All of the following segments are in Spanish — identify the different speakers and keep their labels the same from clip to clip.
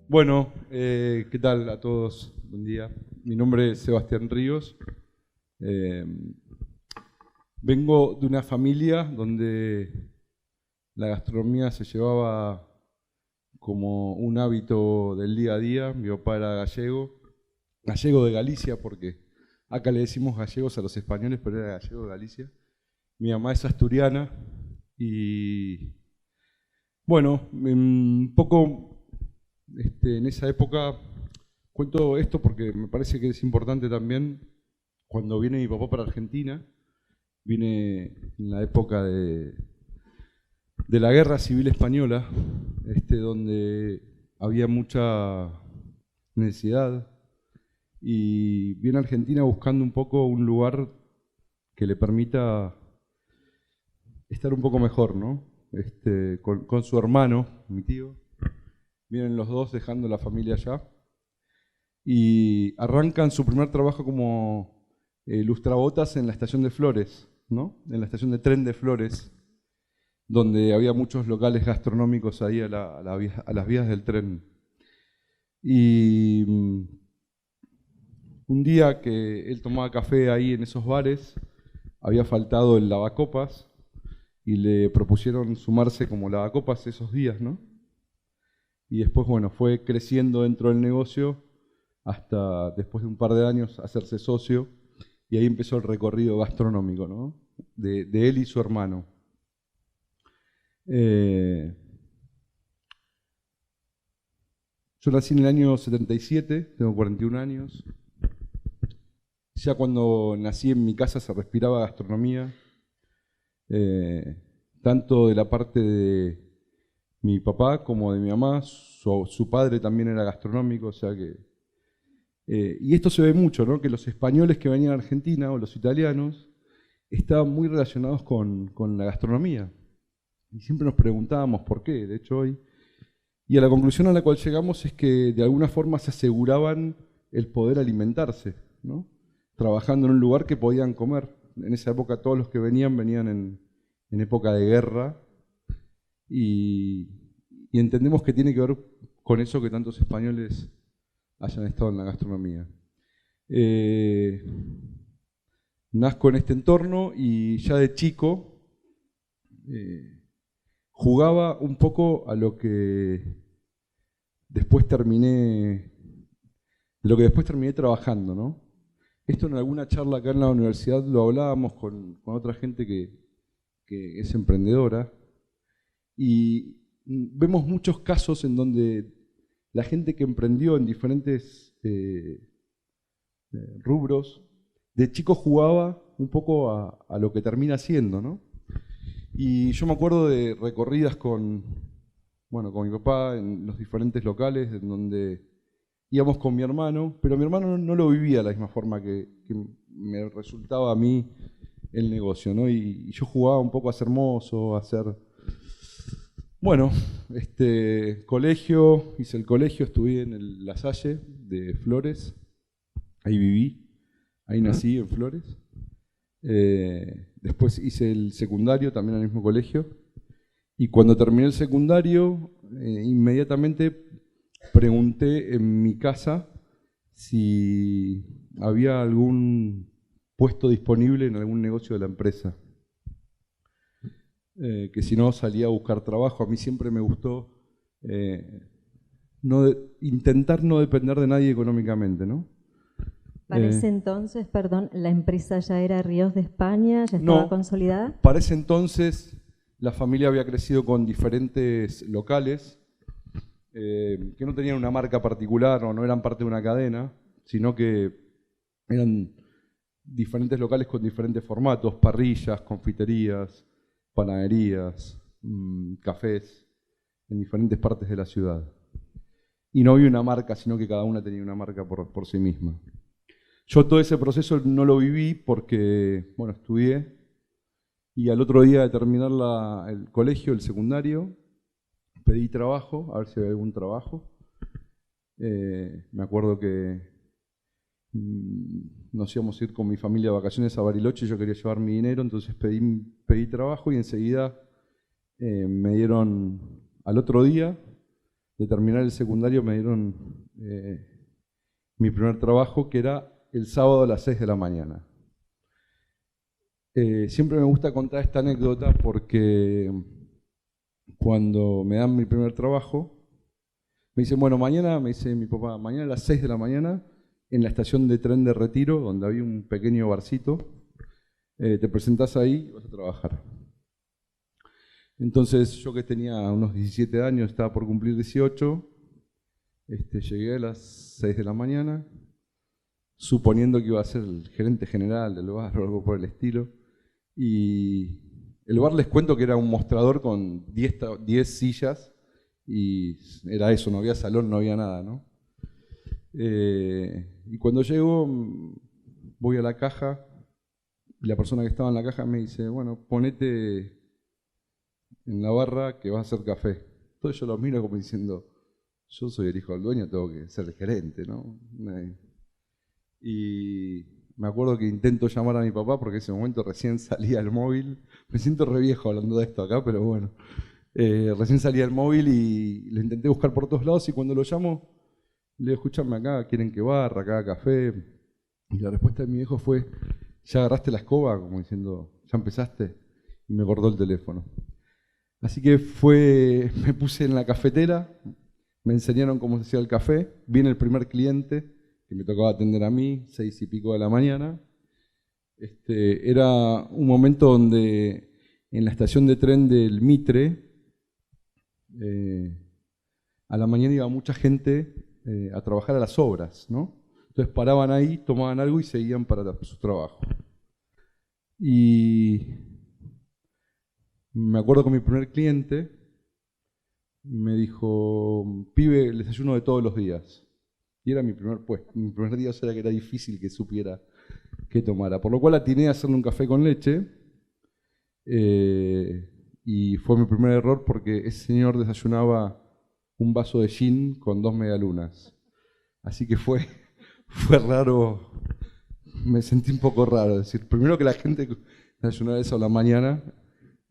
Speaker 1: Bueno, ¿qué tal a todos? Buen día. Mi nombre es Sebastián Ríos. Eh, Vengo de una familia donde la gastronomía se llevaba como un hábito del día a día. Mi papá era gallego, gallego de Galicia, porque acá le decimos gallegos a los españoles, pero era gallego de Galicia. Mi mamá es asturiana y bueno, un poco en esa época cuento esto porque me parece que es importante también. Cuando viene mi papá para Argentina, viene en la época de la Guerra Civil Española, donde había mucha necesidad, y viene a Argentina buscando un poco un lugar que le permita estar un poco mejor, ¿no? Con su hermano, mi tío, vienen los dos dejando la familia allá y arrancan su primer trabajo como lustrabotas en la estación de Flores, ¿no? En la estación de tren de Flores, donde había muchos locales gastronómicos ahí a las vías del tren. Y un día que él tomaba café ahí en esos bares, había faltado el lavacopas y le propusieron sumarse como lavacopas esos días, ¿no? Y después, bueno, fue creciendo dentro del negocio hasta después de un par de años hacerse socio, y ahí empezó el recorrido gastronómico, ¿no? De él y su hermano. Eh, yo nací en el año 77, tengo 41 años. Ya cuando nací en mi casa se respiraba gastronomía, eh, tanto de la parte de mi papá como de mi mamá. Su padre también era gastronómico, o sea que... y esto se ve mucho, ¿no? Que los españoles que venían a Argentina o los italianos estaban muy relacionados con la gastronomía. Y siempre nos preguntábamos por qué, de hecho hoy. Y a la conclusión a la cual llegamos es que de alguna forma se aseguraban el poder alimentarse, ¿no? Trabajando en un lugar que podían comer. En esa época todos los que venían en época de guerra, y, y entendemos que tiene que ver con eso que tantos españoles hayan estado en la gastronomía. Eh, Nazco en este entorno y ya de chico jugaba un poco a después terminé, de lo que después terminé trabajando, ¿no? Esto en alguna charla acá en la universidad lo hablábamos con otra gente que es emprendedora, y vemos muchos casos en donde la gente que emprendió en diferentes rubros, de chico jugaba un poco a lo que termina siendo, ¿no? Y yo me acuerdo de recorridas bueno, con mi papá en los diferentes locales en donde íbamos con mi hermano, pero mi hermano no lo vivía de la misma forma que me resultaba a mí el negocio, ¿no? Y yo jugaba un poco a ser mozo, a ser... Bueno, colegio, hice el colegio, estudié en La Salle de Flores, ahí viví, ahí nací en Flores. Después hice el secundario también en el mismo colegio. Y cuando terminé el secundario, inmediatamente pregunté en mi casa si había algún puesto disponible en algún negocio de la empresa. Que si no salía a buscar trabajo. A mí siempre me gustó intentar no depender de nadie económicamente, ¿no?
Speaker 2: Para ese entonces, perdón, ¿la empresa ya era Ríos de España? ¿Ya estaba
Speaker 1: No,
Speaker 2: consolidada?
Speaker 1: para ese entonces la familia había crecido con diferentes locales que no tenían una marca particular o no eran parte de una cadena, sino que eran diferentes locales con diferentes formatos: parrillas, confiterías, panaderías, cafés, en diferentes partes de la ciudad. Y no había una marca, sino que cada una tenía una marca por sí misma. Yo todo ese proceso no lo viví porque, bueno, estudié, y al otro día de terminar el colegio, el secundario, pedí trabajo, a ver si había algún trabajo. Me acuerdo que nos íbamos a ir con mi familia de vacaciones a Bariloche y yo quería llevar mi dinero, entonces pedí trabajo y enseguida me dieron al otro día de terminar el secundario me dieron mi primer trabajo, que era el sábado a las 6 de la mañana. Siempre me gusta contar esta anécdota porque cuando me dan mi primer trabajo, me dicen, bueno, mañana, me dice mi papá, mañana a las 6 de la mañana, en la estación de tren de Retiro, donde había un pequeño barcito, te presentás ahí y vas a trabajar. Entonces, yo que tenía unos 17 años, estaba por cumplir 18, llegué a las 6 de la mañana, suponiendo que iba a ser el gerente general del bar o algo por el estilo. Y el bar, les cuento que era un mostrador con 10 sillas y era eso, no había salón, no había nada, ¿no? Y cuando llego, voy a la caja y la persona que estaba en la caja me dice, bueno, ponete en la barra que vas a hacer café. Entonces yo lo miro como diciendo, yo soy el hijo del dueño, tengo que ser el gerente, ¿no? Y me acuerdo que intento llamar a mi papá porque en ese momento recién salía el móvil. Me siento re viejo hablando de esto acá, pero bueno. Recién salía el móvil y lo intenté buscar por todos lados y cuando lo llamo, le digo, escúchame acá, quieren que barra, acá café. Y la respuesta de mi viejo fue, ¿ya agarraste la escoba? Como diciendo, ¿ya empezaste? Y me cortó el teléfono. Así que me puse en la cafetera, me enseñaron cómo se hacía el café, viene el primer cliente, que me tocaba atender a mí, 6 y pico de la mañana. Era un momento donde en la estación de tren del Mitre, a la mañana iba mucha gente a trabajar a las obras, ¿no? Entonces paraban ahí, tomaban algo y seguían para su trabajo. Y me acuerdo con mi primer cliente, me dijo, pibe, el desayuno de todos los días. Y era mi primer puesto. Mi primer día, o sea, que era difícil que supiera qué tomara. Por lo cual atiné a hacerle un café con leche. Y fue mi primer error porque ese señor desayunaba un vaso de gin con 2 medialunas. Así que fue raro. Me sentí un poco raro. Es decir, primero que la gente desayunara eso a la mañana.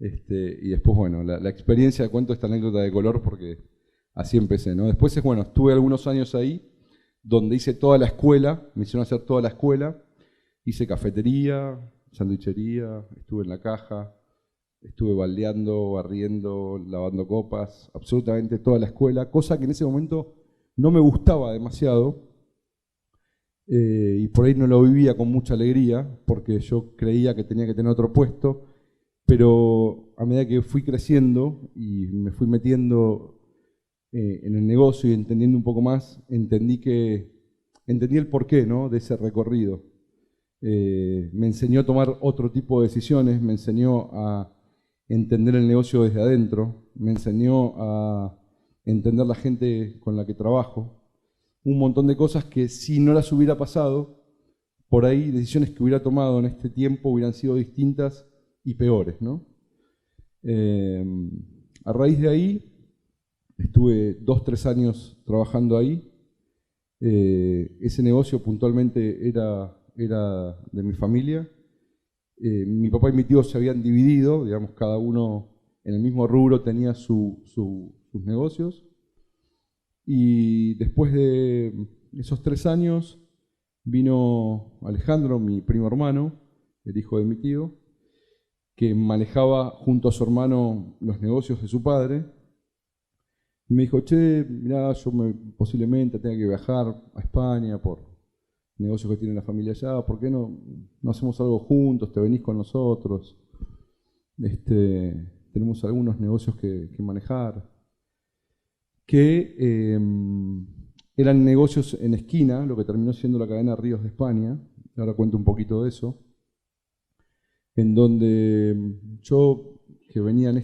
Speaker 1: Y después, bueno, la experiencia, cuento esta anécdota de color porque así empecé, ¿no? Después, bueno, estuve algunos años ahí, donde hice toda la escuela, me hicieron hacer toda la escuela, hice cafetería, sandwichería, estuve en la caja, estuve baldeando, barriendo, lavando copas, absolutamente toda la escuela, cosa que en ese momento no me gustaba demasiado, y por ahí no lo vivía con mucha alegría, porque yo creía que tenía que tener otro puesto, pero a medida que fui creciendo y me fui metiendo en el negocio y entendiendo un poco más, entendí el porqué, ¿no?, de ese recorrido. Me enseñó a tomar otro tipo de decisiones, me enseñó a entender el negocio desde adentro, me enseñó a entender la gente con la que trabajo, un montón de cosas que si no las hubiera pasado, por ahí decisiones que hubiera tomado en este tiempo hubieran sido distintas y peores, ¿no? A raíz de ahí, estuve 2-3 años trabajando ahí. Ese negocio puntualmente era de mi familia. Mi papá y mi tío se habían dividido, digamos, cada uno en el mismo rubro tenía sus negocios. Y después de esos 3 años vino Alejandro, mi primo hermano, el hijo de mi tío, que manejaba junto a su hermano los negocios de su padre. Y me dijo, che, mirá, yo posiblemente tenga que viajar a España por negocios que tiene la familia allá, ¿por qué no hacemos algo juntos? ¿Te venís con nosotros? Tenemos algunos negocios que manejar. Que eran negocios en esquina, lo que terminó siendo la cadena Ríos de España. Ahora cuento un poquito de eso. En donde yo, que venía en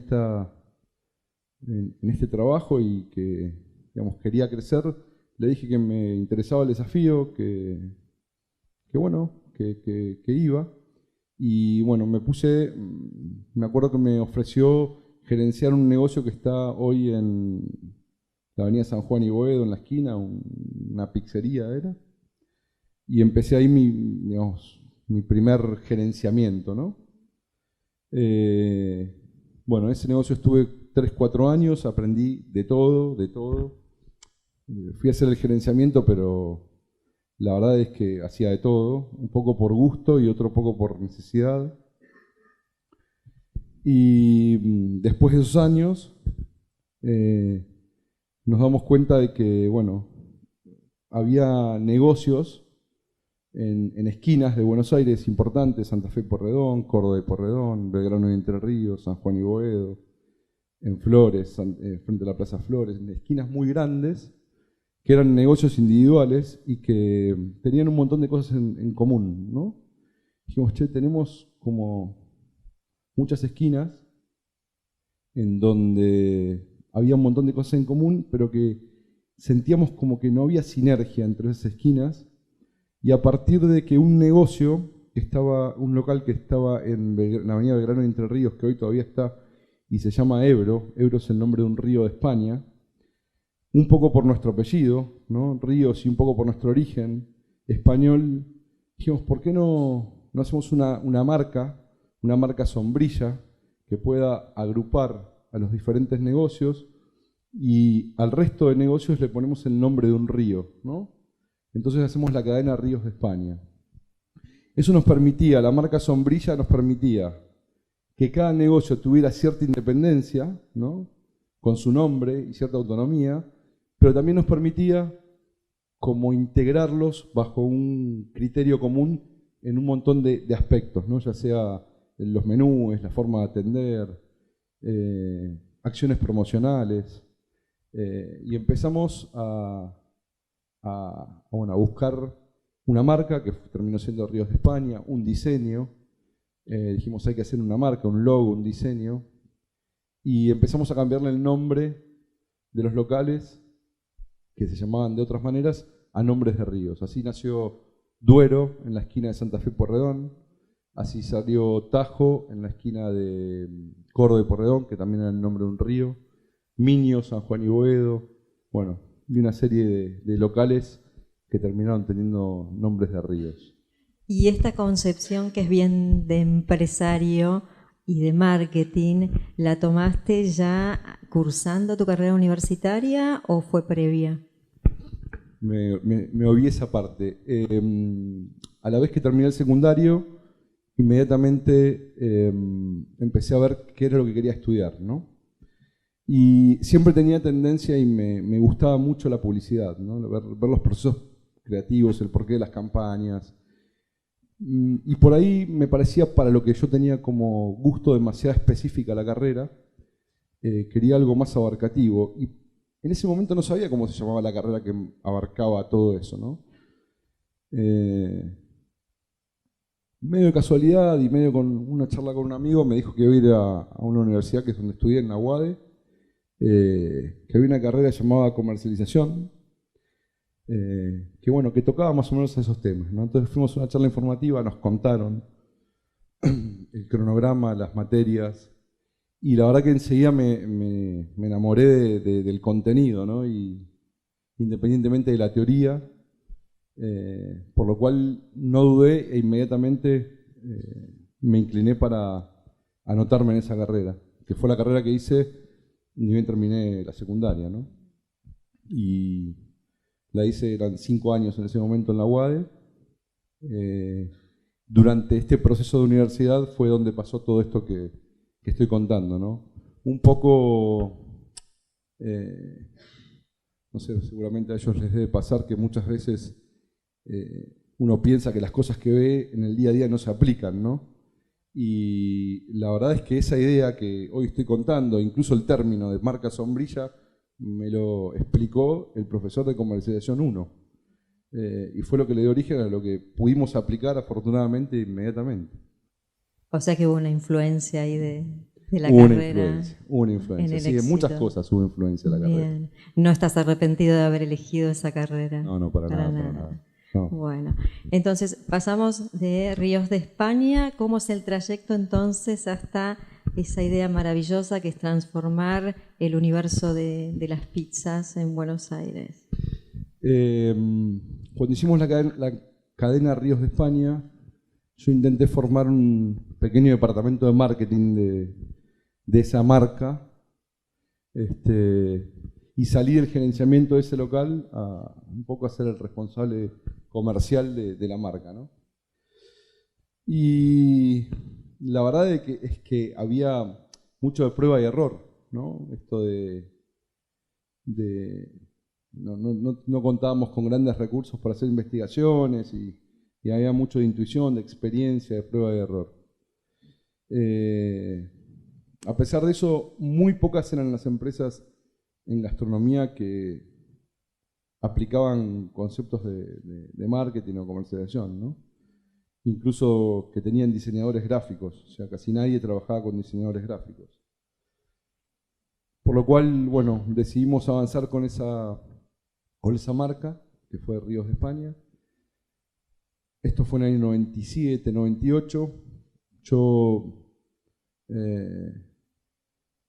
Speaker 1: este trabajo y que, digamos, quería crecer, le dije que me interesaba el desafío, que iba. Y bueno, me acuerdo que me ofreció gerenciar un negocio que está hoy en la avenida San Juan y Boedo, en la esquina, una pizzería era. Y empecé ahí mi primer gerenciamiento, ¿no? Bueno, en ese negocio estuve 3-4 años, aprendí de todo, fui a hacer el gerenciamiento, pero la verdad es que hacía de todo, un poco por gusto y otro poco por necesidad. Y después de esos años nos damos cuenta de que, bueno, había negocios en esquinas de Buenos Aires importantes, Santa Fe y Porredón, Córdoba y Porredón, Belgrano y Entre Ríos, San Juan y Boedo, en Flores, frente a la Plaza Flores, en esquinas muy grandes, que eran negocios individuales y que tenían un montón de cosas en común, ¿no? Dijimos, che, tenemos como muchas esquinas en donde había un montón de cosas en común, pero que sentíamos como que no había sinergia entre esas esquinas, y a partir de que un negocio, un local que estaba en la avenida Belgrano y Entre Ríos, que hoy todavía está, y se llama Ebro es el nombre de un río de España, un poco por nuestro apellido, ¿no? Ríos, y un poco por nuestro origen español, dijimos, ¿por qué no hacemos una marca sombrilla que pueda agrupar a los diferentes negocios y al resto de negocios le ponemos el nombre de un río, ¿no? Entonces hacemos la cadena Ríos de España. Eso nos permitía, la marca sombrilla nos permitía que cada negocio tuviera cierta independencia, ¿no? Con su nombre y cierta autonomía, pero también nos permitía como integrarlos bajo un criterio común en un montón de aspectos, ¿no? Ya sea en los menús, la forma de atender, acciones promocionales, y empezamos a buscar una marca que terminó siendo Ríos de España, un diseño, dijimos hay que hacer una marca, un logo, un diseño, y empezamos a cambiarle el nombre de los locales, que se llamaban de otras maneras, a nombres de ríos. Así nació Duero en la esquina de Santa Fe y Porredón, así salió Tajo en la esquina de Córdoba y Porredón, que también era el nombre de un río, Miño, San Juan y Boedo, bueno, y una serie de locales que terminaron teniendo nombres de ríos.
Speaker 2: Y esta concepción que es bien de empresario y de marketing, ¿la tomaste ya cursando tu carrera universitaria o fue previa?
Speaker 1: Me obvié esa parte. A la vez que terminé el secundario, inmediatamente empecé a ver qué era lo que quería estudiar, ¿no? Y siempre tenía tendencia y me gustaba mucho la publicidad, ¿no? Ver los procesos creativos, el porqué de las campañas. Y por ahí me parecía, para lo que yo tenía como gusto demasiado específica la carrera, quería algo más abarcativo. Y en ese momento no sabía cómo se llamaba la carrera que abarcaba todo eso, ¿no? Medio de casualidad y medio con una charla con un amigo me dijo que iba a ir a una universidad que es donde estudié, en la UADE, que había una carrera llamada comercialización, que bueno, que tocaba más o menos esos temas, ¿no? Entonces fuimos a una charla informativa, nos contaron el cronograma, las materias, y la verdad que enseguida me enamoré del contenido, ¿no? Y independientemente de la teoría, por lo cual no dudé e inmediatamente me incliné para anotarme en esa carrera, que fue la carrera que hice ni bien terminé la secundaria, ¿no? Y la hice, eran 5 años en ese momento en la UADE. Durante este proceso de universidad fue donde pasó todo esto que estoy contando, ¿no? Un poco, no sé, seguramente a ellos les debe pasar que muchas veces uno piensa que las cosas que ve en el día a día no se aplican, ¿no? Y la verdad es que esa idea que hoy estoy contando, incluso el término de marca sombrilla, me lo explicó el profesor de comercialización 1. Y fue lo que le dio origen a lo que pudimos aplicar afortunadamente inmediatamente.
Speaker 2: O sea que hubo una influencia ahí de la carrera.
Speaker 1: Hubo una influencia. Sí, en muchas cosas hubo influencia de la carrera.
Speaker 2: Bien. ¿No estás arrepentido de haber elegido esa carrera?
Speaker 1: No, para nada. No.
Speaker 2: Bueno, entonces pasamos de Ríos de España. ¿Cómo es el trayecto entonces hasta esa idea maravillosa que es transformar el universo de las pizzas en Buenos Aires?
Speaker 1: Cuando hicimos la cadena Ríos de España, yo intenté formar un pequeño departamento de marketing de esa marca, y y salí del gerenciamiento de ese local a un poco a ser el responsable comercial de la marca, ¿no? Y la verdad es que había mucho de prueba y error, ¿no? Esto no contábamos con grandes recursos para hacer investigaciones y había mucho de intuición, de experiencia, de prueba y error. A pesar de eso, muy pocas eran las empresas en gastronomía que aplicaban conceptos de marketing o comercialización, ¿no? Incluso que tenían diseñadores gráficos, o sea, casi nadie trabajaba con diseñadores gráficos. Por lo cual, bueno, decidimos avanzar con esa marca, que fue Ríos de España. Esto fue en el año 97, 98. Yo,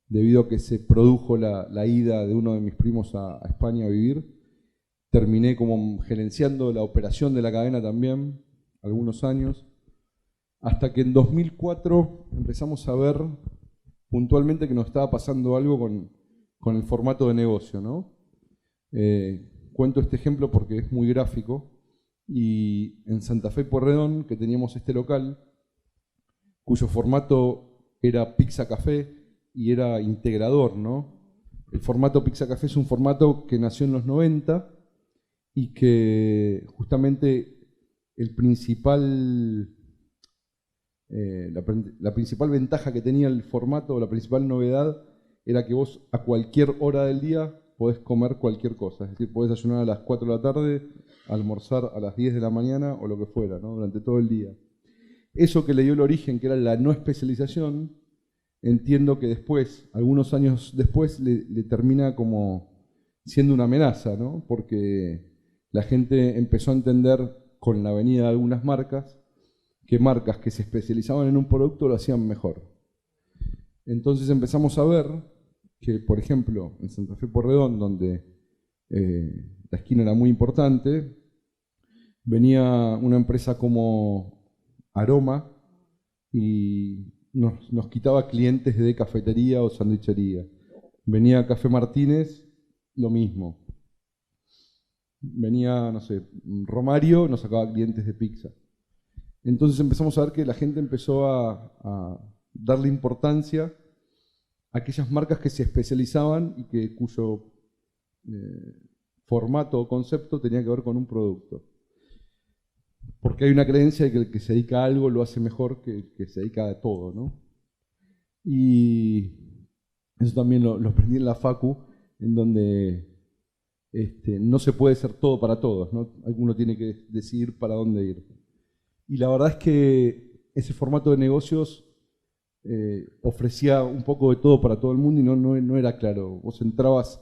Speaker 1: debido a que se produjo la ida de uno de mis primos a España a vivir, terminé como gerenciando la operación de la cadena también, algunos años, hasta que en 2004 empezamos a ver puntualmente que nos estaba pasando algo con el formato de negocio, ¿no? Cuento este ejemplo porque es muy gráfico, y en Santa Fe y Pueyrredón, que teníamos este local, cuyo formato era pizza café y era integrador, ¿no? El formato pizza café es un formato que nació en los 90 y que justamente la principal ventaja que tenía el formato, la principal novedad, era que vos a cualquier hora del día podés comer cualquier cosa. Es decir, podés desayunar a las 4 de la tarde, almorzar a las 10 de la mañana o lo que fuera, ¿no? Durante todo el día. Eso que le dio el origen, que era la no especialización, entiendo que después, algunos años después, le termina como siendo una amenaza, ¿no? Porque la gente empezó a entender con la venida de algunas marcas, que marcas que se especializaban en un producto lo hacían mejor. Entonces empezamos a ver que, por ejemplo, en Santa Fe Pueyrredón, donde la esquina era muy importante, venía una empresa como Aroma y nos quitaba clientes de cafetería o sandwichería. Venía Café Martínez, lo mismo. Venía, no sé, Romario, nos sacaba clientes de pizza. Entonces empezamos a ver que la gente empezó a darle importancia a aquellas marcas que se especializaban y cuyo formato o concepto tenía que ver con un producto. Porque hay una creencia de que el que se dedica a algo lo hace mejor que el que se dedica a todo, ¿no? Y eso también lo aprendí en la Facu, en donde no se puede ser todo para todos, ¿no? Uno tiene que decidir para dónde ir. Y la verdad es que ese formato de negocios ofrecía un poco de todo para todo el mundo y no era claro. Vos entrabas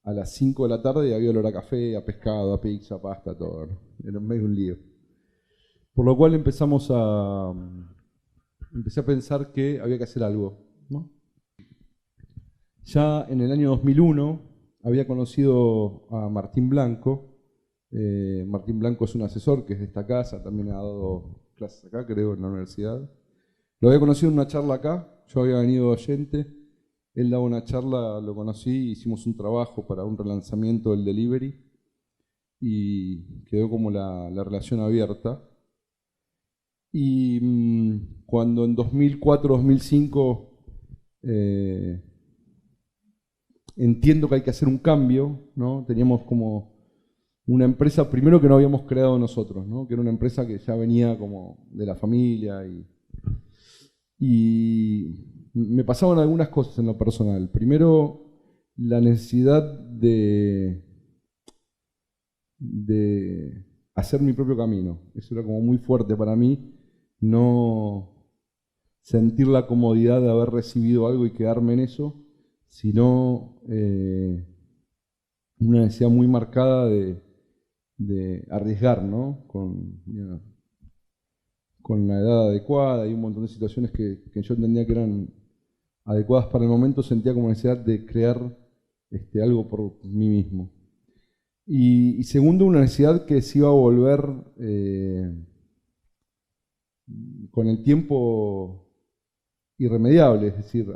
Speaker 1: a las 5 de la tarde y había olor a café, a pescado, a pizza, a pasta, todo, ¿no? Era medio un lío. Por lo cual empecé a pensar que había que hacer algo, ¿no? Ya en el año 2001 había conocido a Martín Blanco. Martín Blanco es un asesor que es de esta casa, también ha dado clases acá, creo, en la universidad. Lo había conocido en una charla acá, yo había venido oyente, él daba una charla, lo conocí, hicimos un trabajo para un relanzamiento del delivery y quedó como la relación abierta. Y cuando en 2004-2005 entiendo que hay que hacer un cambio, ¿no? Teníamos como una empresa, primero que no habíamos creado nosotros, ¿no? Que era una empresa que ya venía como de la familia y me pasaban algunas cosas en lo personal. Primero, la necesidad de hacer mi propio camino. Eso era como muy fuerte para mí, no sentir la comodidad de haber recibido algo y quedarme en eso, sino una necesidad muy marcada de arriesgar, ¿no? Con la edad adecuada y un montón de situaciones que yo entendía que eran adecuadas para el momento, sentía como necesidad de crear algo por mí mismo. Y segundo, una necesidad que se iba a volver con el tiempo irremediable, es decir,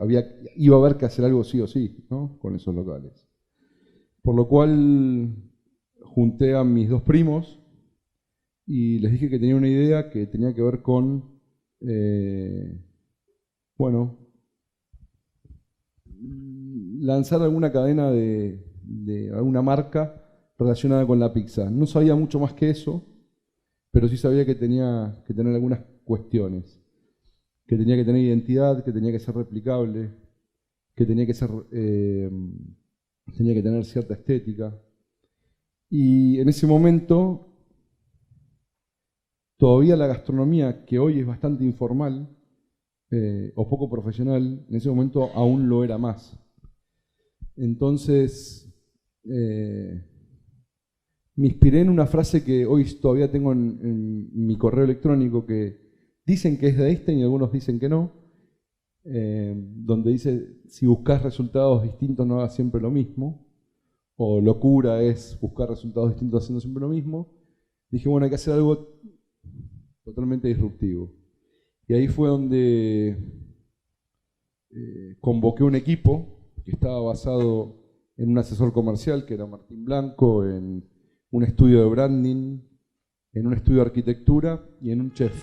Speaker 1: iba a haber que hacer algo sí o sí, ¿no? Con esos locales. Por lo cual junté a mis dos primos y les dije que tenía una idea que tenía que ver con, bueno, lanzar alguna cadena de alguna marca relacionada con la pizza. No sabía mucho más que eso, pero sí sabía que tenía que tener algunas cuestiones, que tenía que tener identidad, que tenía que ser replicable, que tenía que tener cierta estética. Y en ese momento, todavía la gastronomía, que hoy es bastante informal o poco profesional, en ese momento aún lo era más. Entonces, me inspiré en una frase que hoy todavía tengo en mi correo electrónico, que dicen que es de Einstein y algunos dicen que no, donde dice: si buscas resultados distintos, no hagas siempre lo mismo, o locura es buscar resultados distintos haciendo siempre lo mismo. Dije, bueno, hay que hacer algo totalmente disruptivo. Y ahí fue donde convoqué un equipo que estaba basado en un asesor comercial, que era Martín Blanco, en un estudio de branding, en un estudio de arquitectura y en un chef.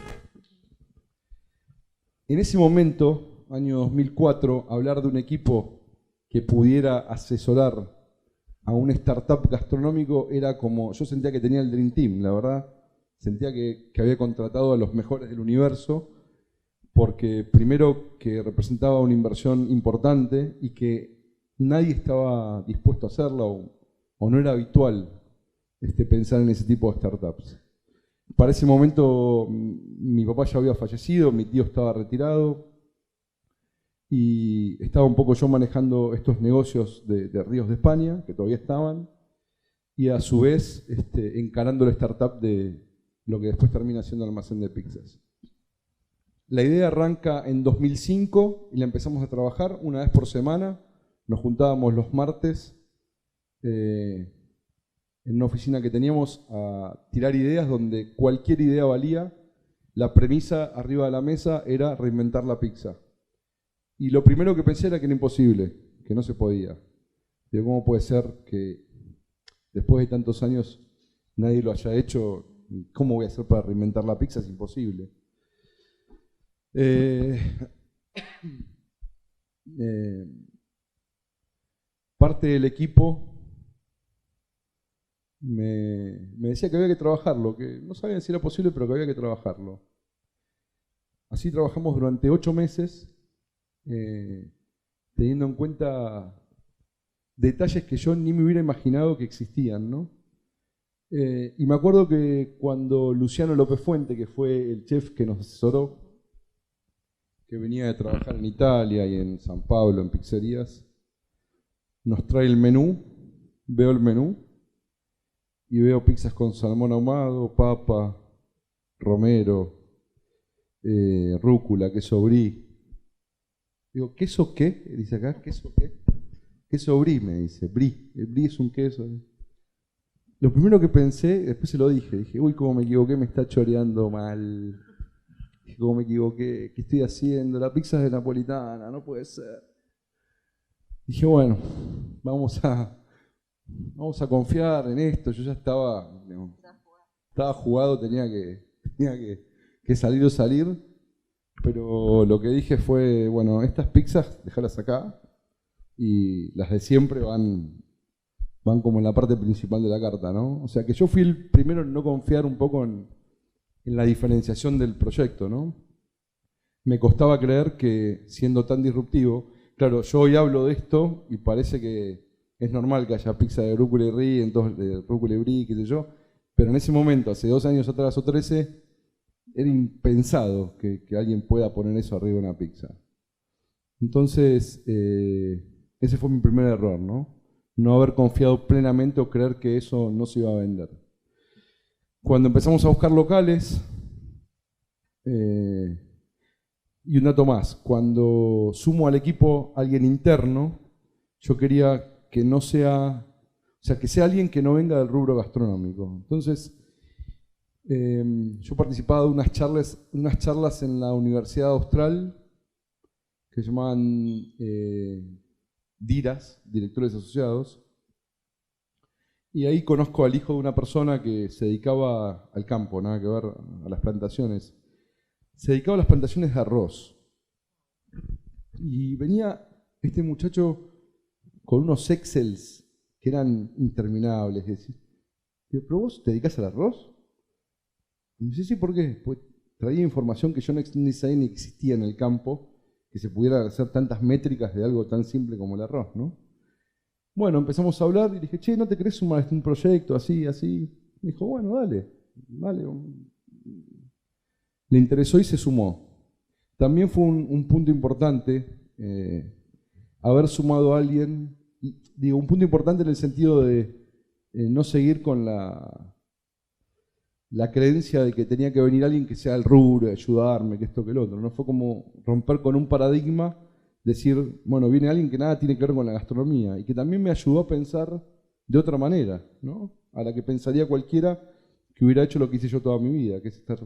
Speaker 1: En ese momento, año 2004, hablar de un equipo que pudiera asesorar a un startup gastronómico era como, yo sentía que tenía el Dream Team, la verdad. Sentía que había contratado a los mejores del universo, porque primero que representaba una inversión importante y que nadie estaba dispuesto a hacerla, o no era habitual pensar en ese tipo de startups. Para ese momento mi papá ya había fallecido, mi tío estaba retirado y estaba un poco yo manejando estos negocios de Ríos de España, que todavía estaban, y a su vez encarando la startup de lo que después termina siendo el almacén de pizzas. La idea arranca en 2005 y la empezamos a trabajar una vez por semana. Nos juntábamos los martes en una oficina que teníamos a tirar ideas, donde cualquier idea valía. La premisa arriba de la mesa era reinventar la pizza. Y lo primero que pensé era que era imposible, que no se podía. Pero ¿cómo puede ser que después de tantos años nadie lo haya hecho? ¿Cómo voy a hacer para reinventar la pizza? Es imposible. Parte del equipo me decía que había que trabajarlo, que no sabían si era posible, pero que había que trabajarlo. Así trabajamos durante 8 meses, teniendo en cuenta detalles que yo ni me hubiera imaginado que existían, ¿no? Y me acuerdo que cuando Luciano López Fuente, que fue el chef que nos asesoró, que venía de trabajar en Italia y en San Pablo, en pizzerías, nos trae el menú, veo el menú y veo pizzas con salmón ahumado, papa, romero, rúcula, queso brie. Digo, ¿queso qué? Dice acá, ¿queso qué? Queso brie, me dice, brie. El brie es un queso. Lo primero que pensé, después se lo dije, uy, cómo me equivoqué, me está choreando mal. Dije, cómo me equivoqué, ¿qué estoy haciendo? La pizza es de napolitana, no puede ser. Dije, bueno, vamos a confiar en esto. Yo ya estaba jugado, tenía que salir, pero lo que dije fue, bueno, estas pizzas, déjalas acá, y las de siempre van como en la parte principal de la carta, ¿no? O sea que yo fui el primero en no confiar un poco en la diferenciación del proyecto, ¿no? Me costaba creer que, siendo tan disruptivo, claro, yo hoy hablo de esto y parece que es normal que haya pizza de rúcula y brie, entonces de rúcula y brie, qué sé yo, pero en ese momento, hace 2 años atrás o 13, era impensado que alguien pueda poner eso arriba de una pizza. Entonces, ese fue mi primer error, ¿no? No haber confiado plenamente o creer que eso no se iba a vender. Cuando empezamos a buscar locales, y un dato más, cuando sumo al equipo a alguien interno, yo quería que no sea, o sea, que sea alguien que no venga del rubro gastronómico. Entonces, yo participaba de unas charlas en la Universidad Austral que se llamaban DIRAS, Directores Asociados, Y ahí conozco al hijo de una persona que se dedicaba al campo, nada que ver, a las plantaciones. Se dedicaba a las plantaciones de arroz. Y venía este muchacho con unos Excels que eran interminables. ¿Pero vos te dedicás al arroz? Y me dice, sí, ¿por qué? Pues traía información que yo ni sabía ni existía en el campo, que se pudiera hacer tantas métricas de algo tan simple como el arroz, ¿no? Bueno, empezamos a hablar y dije, che, ¿no te querés sumar a un proyecto así, así? Me dijo, bueno, dale. Le interesó y se sumó. También fue un punto importante haber sumado a alguien, y digo, un punto importante en el sentido de no seguir con la creencia de que tenía que venir alguien que sea el rubro, ayudarme, que esto, que el otro. No fue como romper con un paradigma, decir, bueno, viene alguien que nada tiene que ver con la gastronomía y que también me ayudó a pensar de otra manera, ¿no? A la que pensaría cualquiera que hubiera hecho lo que hice yo toda mi vida, que es estar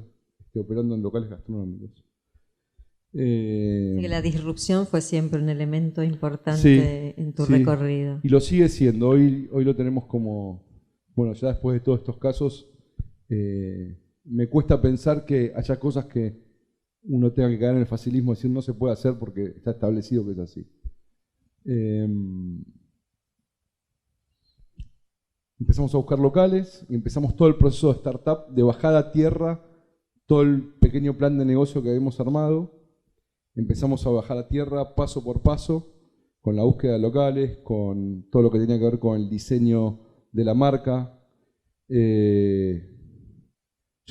Speaker 1: operando en locales gastronómicos.
Speaker 2: Que la disrupción fue siempre un elemento importante en tu recorrido.
Speaker 1: Y lo sigue siendo. Hoy lo tenemos como, bueno, ya después de todos estos casos, me cuesta pensar que haya cosas que uno tenga que caer en el facilismo y decir no se puede hacer porque está establecido que es así. Empezamos a buscar locales y empezamos todo el proceso de startup, de bajada a tierra, todo el pequeño plan de negocio que habíamos armado. Empezamos a bajar a tierra paso por paso, con la búsqueda de locales, con todo lo que tenía que ver con el diseño de la marca. Yo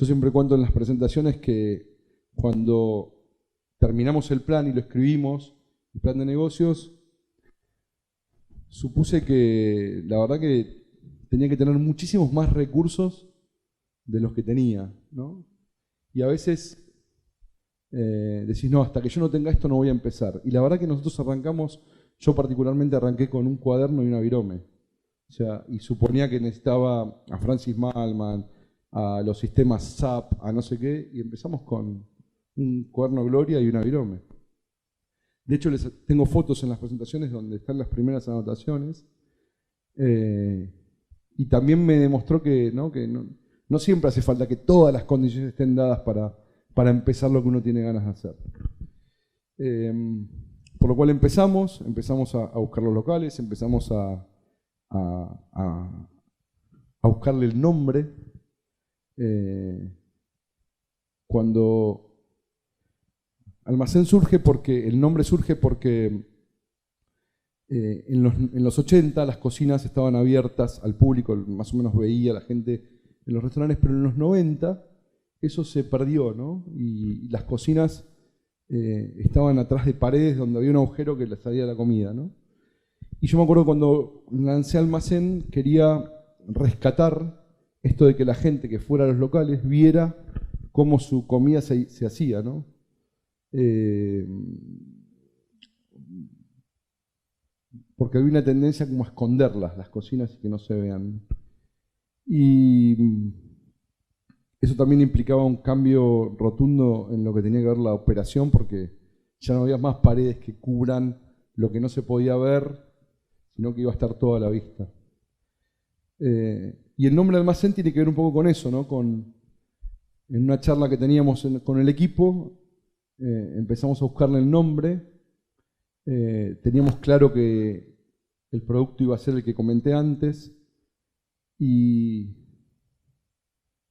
Speaker 1: siempre cuento en las presentaciones que cuando terminamos el plan y lo escribimos, el plan de negocios, supuse que la verdad que tenía que tener muchísimos más recursos de los que tenía, ¿no? Y a veces decís, no, hasta que yo no tenga esto no voy a empezar. Y la verdad que nosotros arrancamos, yo particularmente arranqué con un cuaderno y una virome. O sea, y suponía que necesitaba a Francis Mallmann, a los sistemas SAP, a no sé qué, y empezamos con un cuaderno Gloria y una virome. De hecho, tengo fotos en las presentaciones donde están las primeras anotaciones. Y también me demostró que no siempre hace falta que todas las condiciones estén dadas para empezar lo que uno tiene ganas de hacer. Por lo cual empezamos a buscar los locales, empezamos a buscarle el nombre. Cuando Almacén surge porque, el nombre surge porque en los 80 las cocinas estaban abiertas al público, más o menos veía la gente en los restaurantes, pero en los 90 eso se perdió, ¿no? Y las cocinas estaban atrás de paredes donde había un agujero que les salía la comida, ¿no? Y yo me acuerdo cuando lancé Almacén, quería rescatar esto de que la gente que fuera a los locales viera cómo su comida se hacía, ¿no? Porque había una tendencia como a esconderlas, las cocinas, y que no se vean. Y eso también implicaba un cambio rotundo en lo que tenía que ver la operación, porque ya no había más paredes que cubran lo que no se podía ver, sino que iba a estar toda a la vista. Y el nombre de Almacén tiene que ver un poco con eso, ¿no? En una charla que teníamos con el equipo, empezamos a buscarle el nombre. Teníamos claro que el producto iba a ser el que comenté antes. Y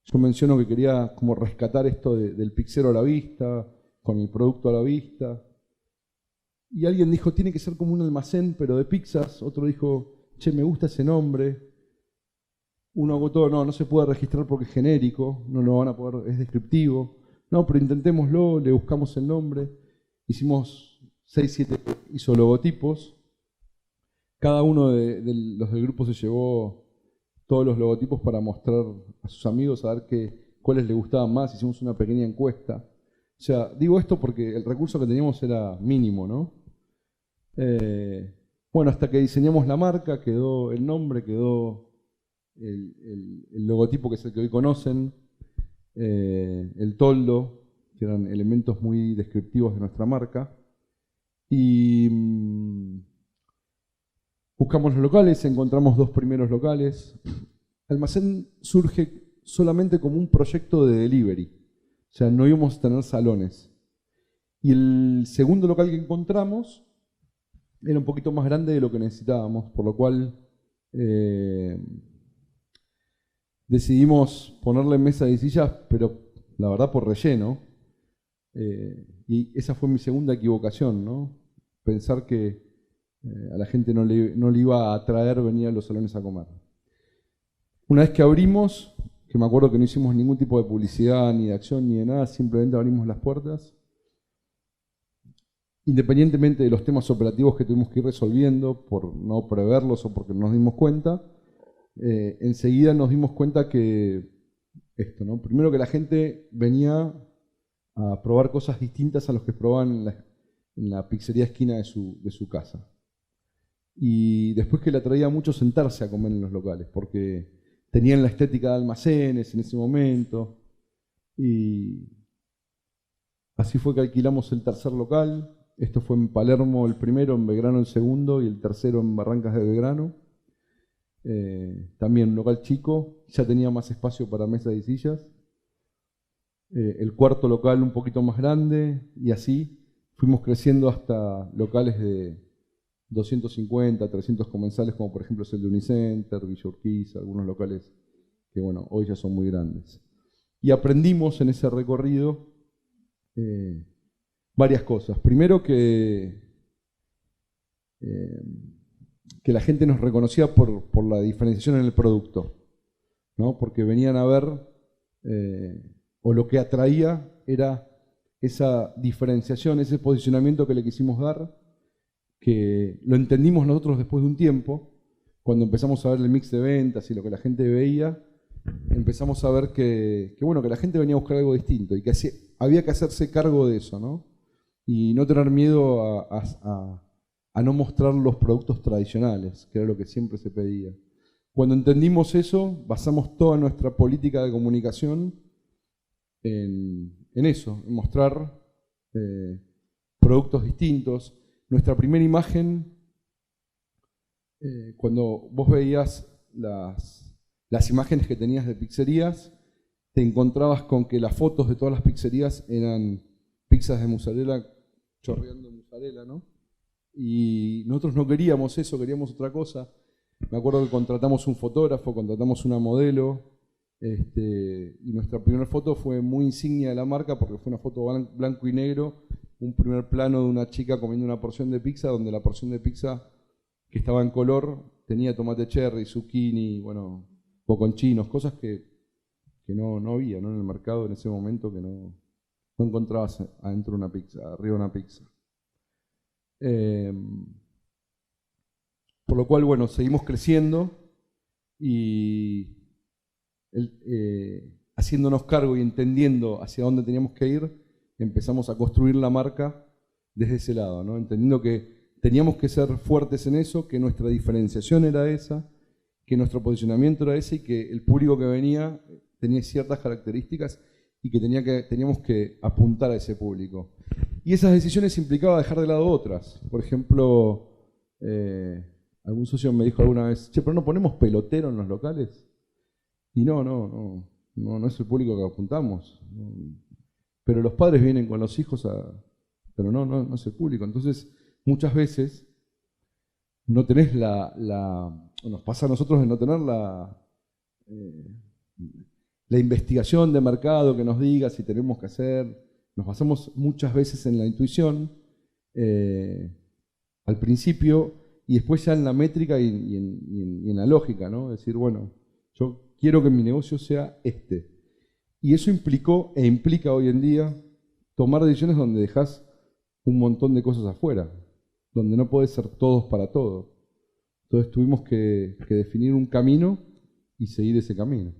Speaker 1: yo menciono que quería como rescatar esto del pizzero a la vista, con el producto a la vista. Y alguien dijo, tiene que ser como un almacén, pero de pizzas. Otro dijo, che, me gusta ese nombre. Uno agotó, no se puede registrar porque es genérico, no lo van a poder, es descriptivo. No, pero intentémoslo, le buscamos el nombre. Hicimos 6, 7 logotipos. Cada uno de los del grupo se llevó todos los logotipos para mostrar a sus amigos, a ver cuáles les gustaban más. Hicimos una pequeña encuesta. O sea, digo esto porque el recurso que teníamos era mínimo, ¿no? Bueno, hasta que diseñamos la marca, quedó el nombre, quedó el logotipo que es el que hoy conocen, el toldo, que eran elementos muy descriptivos de nuestra marca. Y buscamos los locales, encontramos 2 primeros locales. Almacén surge solamente como un proyecto de delivery. O sea, no íbamos a tener salones. Y el segundo local que encontramos era un poquito más grande de lo que necesitábamos, por lo cual decidimos ponerle mesa y sillas, pero la verdad por relleno. Y esa fue mi segunda equivocación, ¿no? Pensar que a la gente no le iba a atraer venir a los salones a comer. Una vez que abrimos, que me acuerdo que no hicimos ningún tipo de publicidad, ni de acción, ni de nada, simplemente abrimos las puertas. Independientemente de los temas operativos que tuvimos que ir resolviendo por no preverlos o porque nos dimos cuenta, enseguida nos dimos cuenta que esto, ¿no? Primero que la gente venía a probar cosas distintas a los que probaban en la pizzería esquina de su casa. Y después que le atraía mucho sentarse a comer en los locales, porque tenían la estética de almacenes en ese momento. Y así fue que alquilamos el tercer local. Esto fue en Palermo el primero, en Belgrano el segundo y el tercero en Barrancas de Belgrano. También un local chico, ya tenía más espacio para mesas y sillas. El cuarto local un poquito más grande y así fuimos creciendo hasta locales de 250, 300 comensales, como por ejemplo es el de Unicenter, Villa Urquiza, algunos locales que bueno, hoy ya son muy grandes. Y aprendimos en ese recorrido varias cosas. Primero que la gente nos reconocía por la diferenciación en el producto, ¿no? Porque venían a ver, o lo que atraía era esa diferenciación, ese posicionamiento que le quisimos dar, que lo entendimos nosotros después de un tiempo, cuando empezamos a ver el mix de ventas y lo que la gente veía, empezamos a ver que la gente venía a buscar algo distinto y que había que hacerse cargo de eso, ¿no? Y no tener miedo a no mostrar los productos tradicionales, que era lo que siempre se pedía. Cuando entendimos eso, basamos toda nuestra política de comunicación en eso, en mostrar productos distintos. Nuestra primera imagen, cuando vos veías las imágenes que tenías de pizzerías, te encontrabas con que las fotos de todas las pizzerías eran pizzas de mozzarella, chorreando mozzarella, ¿no? Y nosotros no queríamos eso, queríamos otra cosa. Me acuerdo que contratamos un fotógrafo, contratamos una modelo, y nuestra primera foto fue muy insignia de la marca porque fue una foto blanco y negro, un primer plano de una chica comiendo una porción de pizza, donde la porción de pizza que estaba en color tenía tomate cherry, zucchini, bueno, boconchinos, cosas que no había, ¿no? En el mercado en ese momento, que no encontrabas adentro de una pizza, arriba de una pizza. Por lo cual, bueno, seguimos creciendo y haciéndonos cargo y entendiendo hacia dónde teníamos que ir, empezamos a construir la marca desde ese lado, ¿no? Entendiendo que teníamos que ser fuertes en eso, que nuestra diferenciación era esa, que nuestro posicionamiento era ese y que el público que venía tenía ciertas características y que teníamos que apuntar a ese público. Y esas decisiones implicaban dejar de lado otras. Por ejemplo, algún socio me dijo alguna vez, che, pero no ponemos pelotero en los locales. Y no es el público que apuntamos. Pero los padres vienen con los hijos pero no es el público. Entonces, muchas veces no tenés nos pasa a nosotros de no tener la investigación de mercado que nos diga si tenemos que hacer. Nos basamos muchas veces en la intuición al principio y después ya en la métrica y en la lógica, ¿no? Es decir, bueno, yo quiero que mi negocio sea este. Y eso implicó e implica hoy en día tomar decisiones donde dejás un montón de cosas afuera, donde no podés ser todos para todo. Entonces tuvimos que definir un camino y seguir ese camino.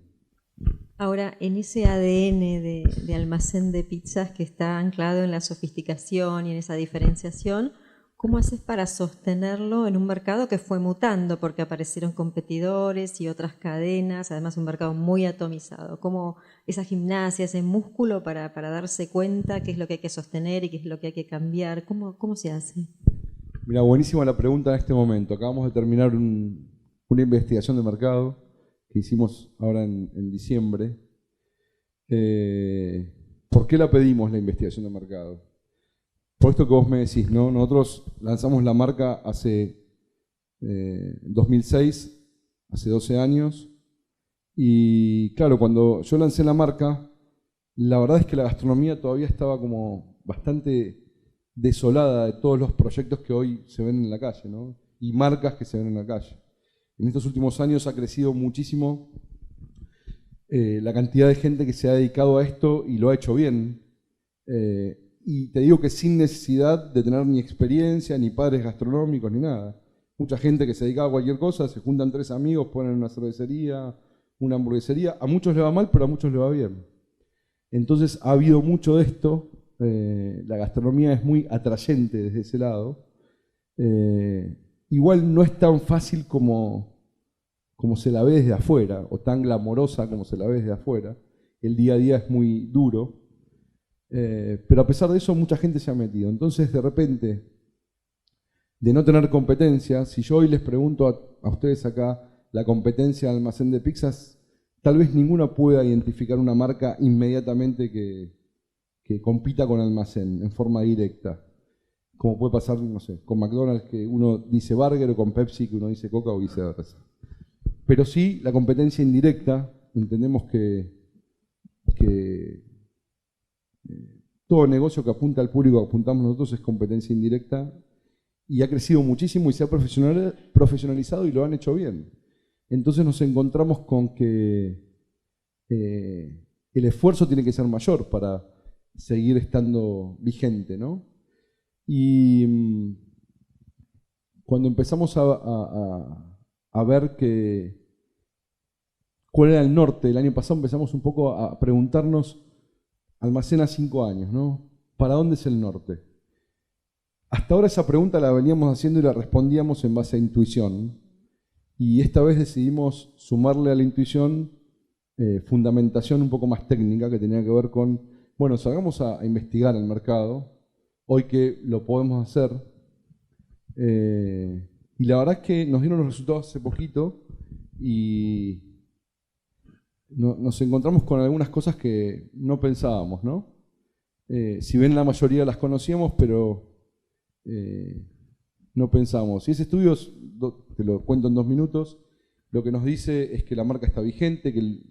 Speaker 2: Ahora, en ese ADN de almacén de pizzas que está anclado en la sofisticación y en esa diferenciación, ¿cómo haces para sostenerlo en un mercado que fue mutando? Porque aparecieron competidores y otras cadenas, además un mercado muy atomizado. ¿Cómo esa gimnasia, ese músculo para darse cuenta qué es lo que hay que sostener y qué es lo que hay que cambiar? ¿Cómo se hace?
Speaker 1: Mira, buenísima la pregunta en este momento. Acabamos de terminar una investigación de mercado que hicimos ahora en diciembre. ¿Por qué la pedimos la investigación de mercado? Por esto que vos me decís, ¿no? Nosotros lanzamos la marca hace 2006, hace 12 años, y claro, cuando yo lancé la marca, la verdad es que la gastronomía todavía estaba como bastante desolada de todos los proyectos que hoy se ven en la calle, ¿no? Y marcas que se ven en la calle. En estos últimos años ha crecido muchísimo la cantidad de gente que se ha dedicado a esto y lo ha hecho bien. Y te digo que sin necesidad de tener ni experiencia, ni padres gastronómicos, ni nada. Mucha gente que se dedicaba a cualquier cosa, se juntan 3 amigos, ponen una cervecería, una hamburguesería. A muchos le va mal, pero a muchos le va bien. Entonces ha habido mucho de esto. La gastronomía es muy atrayente desde ese lado. Igual no es tan fácil como se la ve desde afuera, o tan glamorosa como se la ve desde afuera. El día a día es muy duro, pero a pesar de eso mucha gente se ha metido. Entonces de repente, de no tener competencia, si yo hoy les pregunto a ustedes acá la competencia del almacén de pizzas, tal vez ninguna pueda identificar una marca inmediatamente que compita con almacén en forma directa. Como puede pasar, no sé, con McDonald's, que uno dice Burger, o con Pepsi, que uno dice Coca, o viceversa. Pero sí, la competencia indirecta, entendemos que todo negocio que apunta al público que apuntamos nosotros es competencia indirecta, y ha crecido muchísimo y se ha profesionalizado y lo han hecho bien. Entonces nos encontramos con que el esfuerzo tiene que ser mayor para seguir estando vigente, ¿no? Y cuando empezamos a ver cuál era el norte, el año pasado empezamos un poco a preguntarnos, almacén a 5 años, ¿no? ¿Para dónde es el norte? Hasta ahora esa pregunta la veníamos haciendo y la respondíamos en base a intuición, y esta vez decidimos sumarle a la intuición fundamentación un poco más técnica, que tenía que ver con, bueno, salgamos a investigar el mercado, hoy que lo podemos hacer. Y la verdad es que nos dieron los resultados hace poquito y nos encontramos con algunas cosas que no pensábamos, ¿no? Si bien la mayoría las conocíamos, pero no pensábamos. Y ese estudio, te lo cuento en 2 minutos, lo que nos dice es que la marca está vigente, que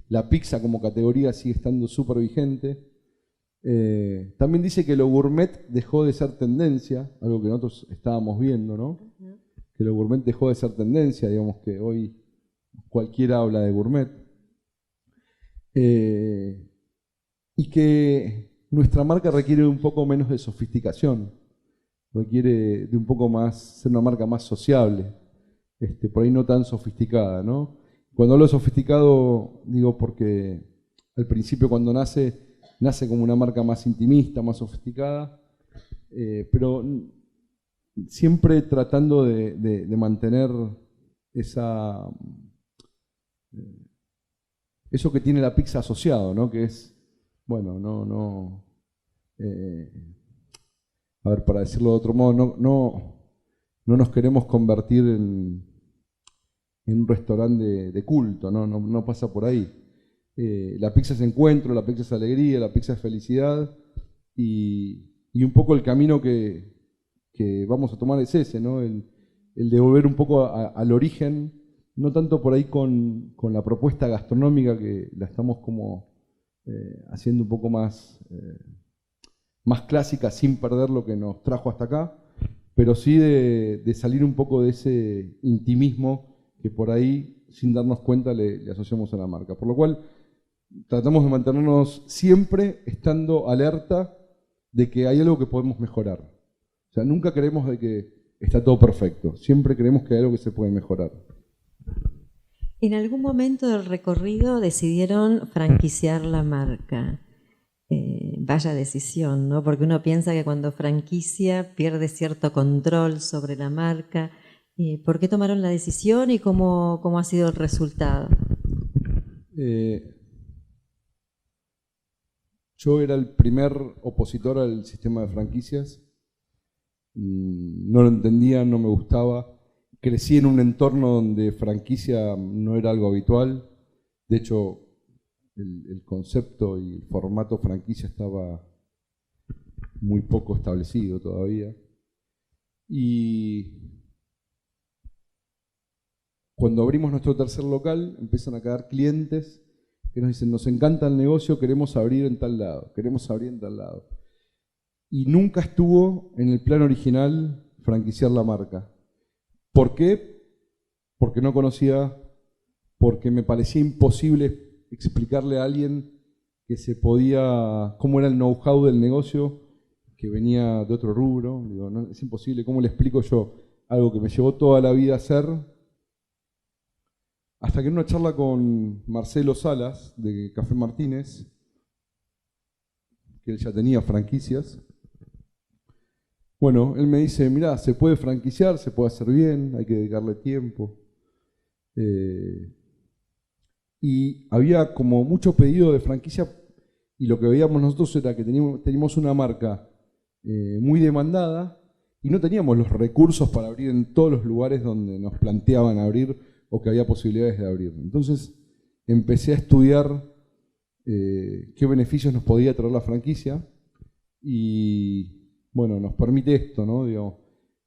Speaker 1: la pizza como categoría sigue estando súper vigente. También dice que lo gourmet dejó de ser tendencia, algo que nosotros estábamos viendo, ¿no? Que lo gourmet dejó de ser tendencia, digamos que hoy cualquiera habla de gourmet. Y que nuestra marca requiere un poco menos de sofisticación, requiere de un poco más, ser una marca más sociable, por ahí no tan sofisticada, ¿no? Cuando hablo de sofisticado, digo porque al principio cuando nace como una marca más intimista, más sofisticada, pero siempre tratando de mantener eso que tiene la pizza asociado, ¿no? Que es, bueno, a ver, para decirlo de otro modo, no nos queremos convertir en un restaurante de culto, no pasa por ahí. La pizza es encuentro, la pizza es alegría, la pizza es felicidad, y un poco el camino que vamos a tomar es ese, ¿no? El de volver un poco al origen, no tanto por ahí con la propuesta gastronómica, que la estamos como haciendo un poco más clásica, sin perder lo que nos trajo hasta acá, pero sí de salir un poco de ese intimismo que por ahí, sin darnos cuenta, le asociamos a la marca. Por lo cual, tratamos de mantenernos siempre estando alerta de que hay algo que podemos mejorar. O sea, nunca creemos de que está todo perfecto, siempre creemos que hay algo que se puede mejorar.
Speaker 2: En algún momento del recorrido decidieron franquiciar la marca. Vaya decisión, ¿no? Porque uno piensa que cuando franquicia pierde cierto control sobre la marca. ¿Por qué tomaron la decisión y cómo ha sido el resultado?
Speaker 1: Yo era el primer opositor al sistema de franquicias. No lo entendía, no me gustaba. crecí en un entorno donde franquicia no era algo habitual. De hecho, el concepto y el formato franquicia estaba muy poco establecido todavía. Y cuando abrimos nuestro tercer local, empiezan a quedar clientes que nos dicen, nos encanta el negocio, queremos abrir en tal lado, queremos abrir en tal lado. Y nunca estuvo en el plan original franquiciar la marca. ¿Por qué? Porque no conocía, porque me parecía imposible explicarle a alguien que se podía, cómo era el know-how del negocio, que venía de otro rubro. Digo, no, es imposible, ¿cómo le explico yo algo que me llevó toda la vida a hacer? Hasta que en una charla con Marcelo Salas, de Café Martínez, que él ya tenía franquicias, bueno, él me dice, mirá, se puede franquiciar, se puede hacer bien, hay que dedicarle tiempo. Y había como mucho pedido de franquicia, y lo que veíamos nosotros era que teníamos una marca muy demandada y no teníamos los recursos para abrir en todos los lugares donde nos planteaban abrir o que había posibilidades de abrir. Entonces empecé a estudiar qué beneficios nos podía traer la franquicia y bueno, nos permite esto, ¿no? Digo,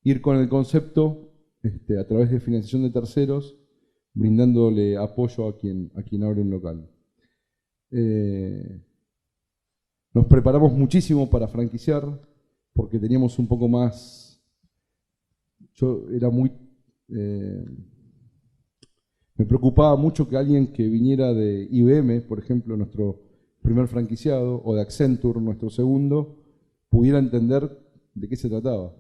Speaker 1: ir con el concepto a través de financiación de terceros, brindándole apoyo a quien abre un local. Nos preparamos muchísimo para franquiciar porque teníamos un poco más. Yo era muy. Me preocupaba mucho que alguien que viniera de IBM, por ejemplo, nuestro primer franquiciado, o de Accenture, nuestro segundo, pudiera entender de qué se trataba.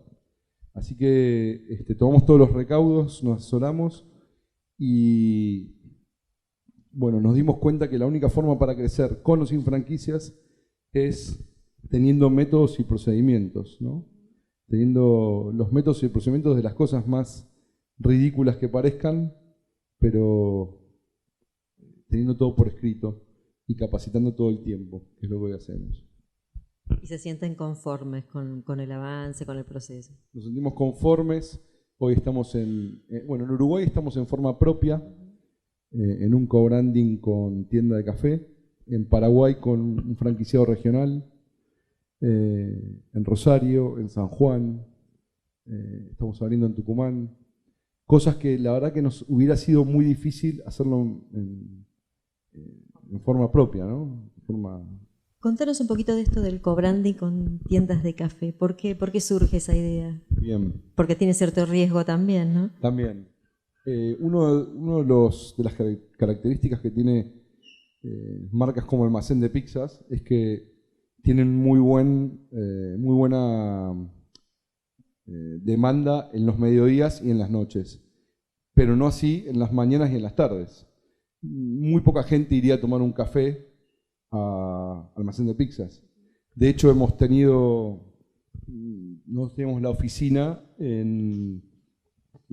Speaker 1: Así que tomamos todos los recaudos, nos asesoramos y bueno, nos dimos cuenta que la única forma para crecer con o sin franquicias es teniendo métodos y procedimientos, ¿no? Teniendo los métodos y procedimientos de las cosas más ridículas que parezcan, pero teniendo todo por escrito y capacitando todo el tiempo, que es lo que hoy hacemos.
Speaker 2: Y se sienten conformes con el avance, con el proceso.
Speaker 1: Nos sentimos conformes. Hoy estamos en Uruguay estamos en forma propia, en un co-branding con tienda de café, en Paraguay con un franquiciado regional, en Rosario, en San Juan, estamos abriendo en Tucumán. Cosas que la verdad que nos hubiera sido muy difícil hacerlo en forma propia, ¿no?
Speaker 2: Contanos un poquito de esto del co-branding con tiendas de café. ¿Por qué surge esa idea?
Speaker 1: Bien.
Speaker 2: Porque tiene cierto riesgo también, ¿no?
Speaker 1: También. Uno de las características que tiene marcas como Almacén de Pizzas es que tienen muy buena demanda en los mediodías y en las noches, pero no así en las mañanas y en las tardes. Muy poca gente iría a tomar un café a Almacén de Pizzas. De hecho, nosotros tenemos la oficina en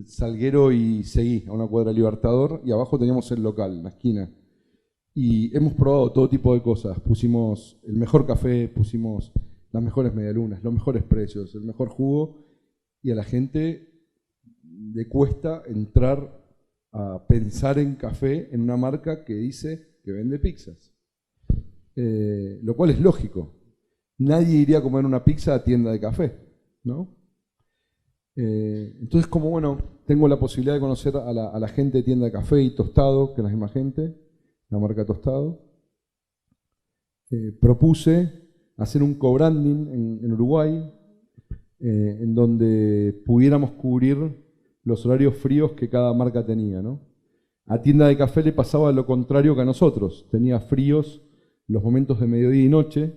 Speaker 1: Salguero y Seguí, a una cuadra de Libertador, y abajo teníamos el local, en la esquina. Y hemos probado todo tipo de cosas. Pusimos el mejor café, pusimos las mejores medialunas, los mejores precios, el mejor jugo, y a la gente le cuesta entrar a pensar en café en una marca que dice que vende pizzas. Lo cual es lógico. Nadie iría a comer una pizza a tienda de café, ¿no? Entonces, como bueno, tengo la posibilidad de conocer a la gente de tienda de café y Tostado, que es la misma gente, la marca Tostado, propuse hacer un co-branding en Uruguay, en donde pudiéramos cubrir los horarios fríos que cada marca tenía, ¿no? A tienda de café le pasaba lo contrario que a nosotros, tenía fríos los momentos de mediodía y noche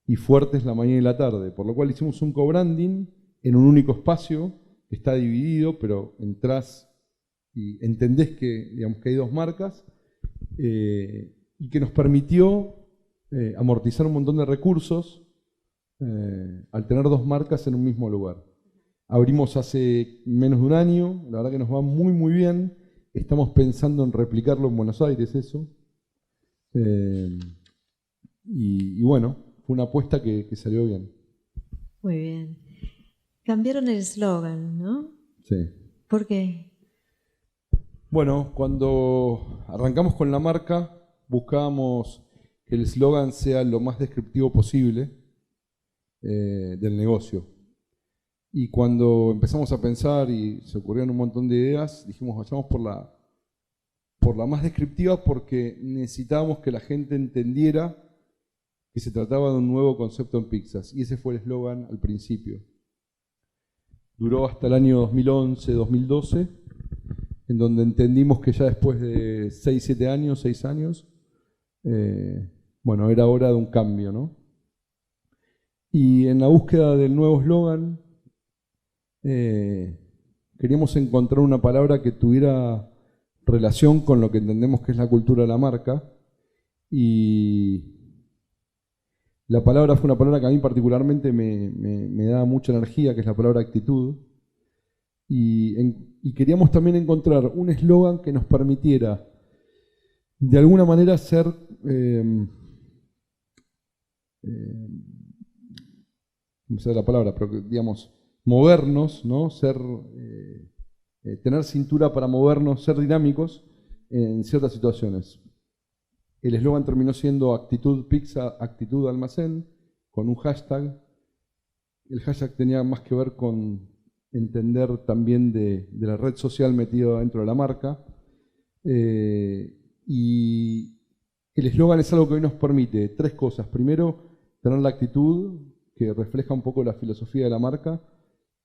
Speaker 1: y fuertes la mañana y la tarde, por lo cual hicimos un co-branding en un único espacio que está dividido, pero entrás y entendés que hay dos marcas y que nos permitió amortizar un montón de recursos al tener dos marcas en un mismo lugar. Abrimos hace menos de un año, la verdad que nos va muy muy bien, estamos pensando en replicarlo en Buenos Aires eso. Y bueno, fue una apuesta que salió bien.
Speaker 2: Muy bien. Cambiaron el eslogan, ¿no?
Speaker 1: Sí.
Speaker 2: ¿Por qué?
Speaker 1: Bueno, cuando arrancamos con la marca, buscábamos que el eslogan sea lo más descriptivo posible del negocio. Y cuando empezamos a pensar y se ocurrieron un montón de ideas, dijimos, vayamos por la más descriptiva porque necesitábamos que la gente entendiera que se trataba de un nuevo concepto en pizzas. Y ese fue el eslogan al principio. Duró hasta el año 2011, 2012, en donde entendimos que ya después de 6 años, bueno, era hora de un cambio, ¿no? Y en la búsqueda del nuevo eslogan, queríamos encontrar una palabra que tuviera relación con lo que entendemos que es la cultura de la marca. Y la palabra fue una palabra que a mí particularmente me da mucha energía, que es la palabra actitud. Y queríamos también encontrar un eslogan que nos permitiera, de alguna manera, ser no sé la palabra, pero digamos, movernos, ¿no? Tener cintura para movernos, ser dinámicos en ciertas situaciones. El eslogan terminó siendo actitud pizza, actitud almacén, con un hashtag. El hashtag tenía más que ver con entender también de la red social metida dentro de la marca. Y el eslogan es algo que hoy nos permite 3 cosas. Primero, tener la actitud que refleja un poco la filosofía de la marca.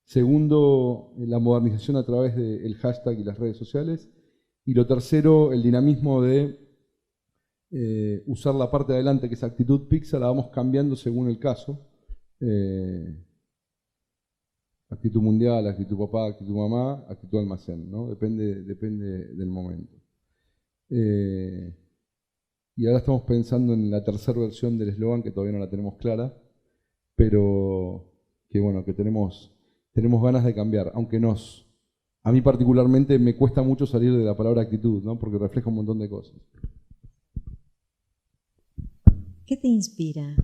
Speaker 1: Segundo, la modernización a través del hashtag y las redes sociales. Y lo tercero, el dinamismo de usar la parte de adelante, que es actitud pizza, la vamos cambiando según el caso. Actitud mundial, actitud papá, actitud mamá, actitud almacén, ¿no? Depende del momento. Y ahora estamos pensando en la tercera versión del eslogan, que todavía no la tenemos clara, pero que bueno, que tenemos ganas de cambiar, aunque a mí particularmente me cuesta mucho salir de la palabra actitud, ¿no? Porque refleja un montón de cosas.
Speaker 2: ¿Qué te inspira?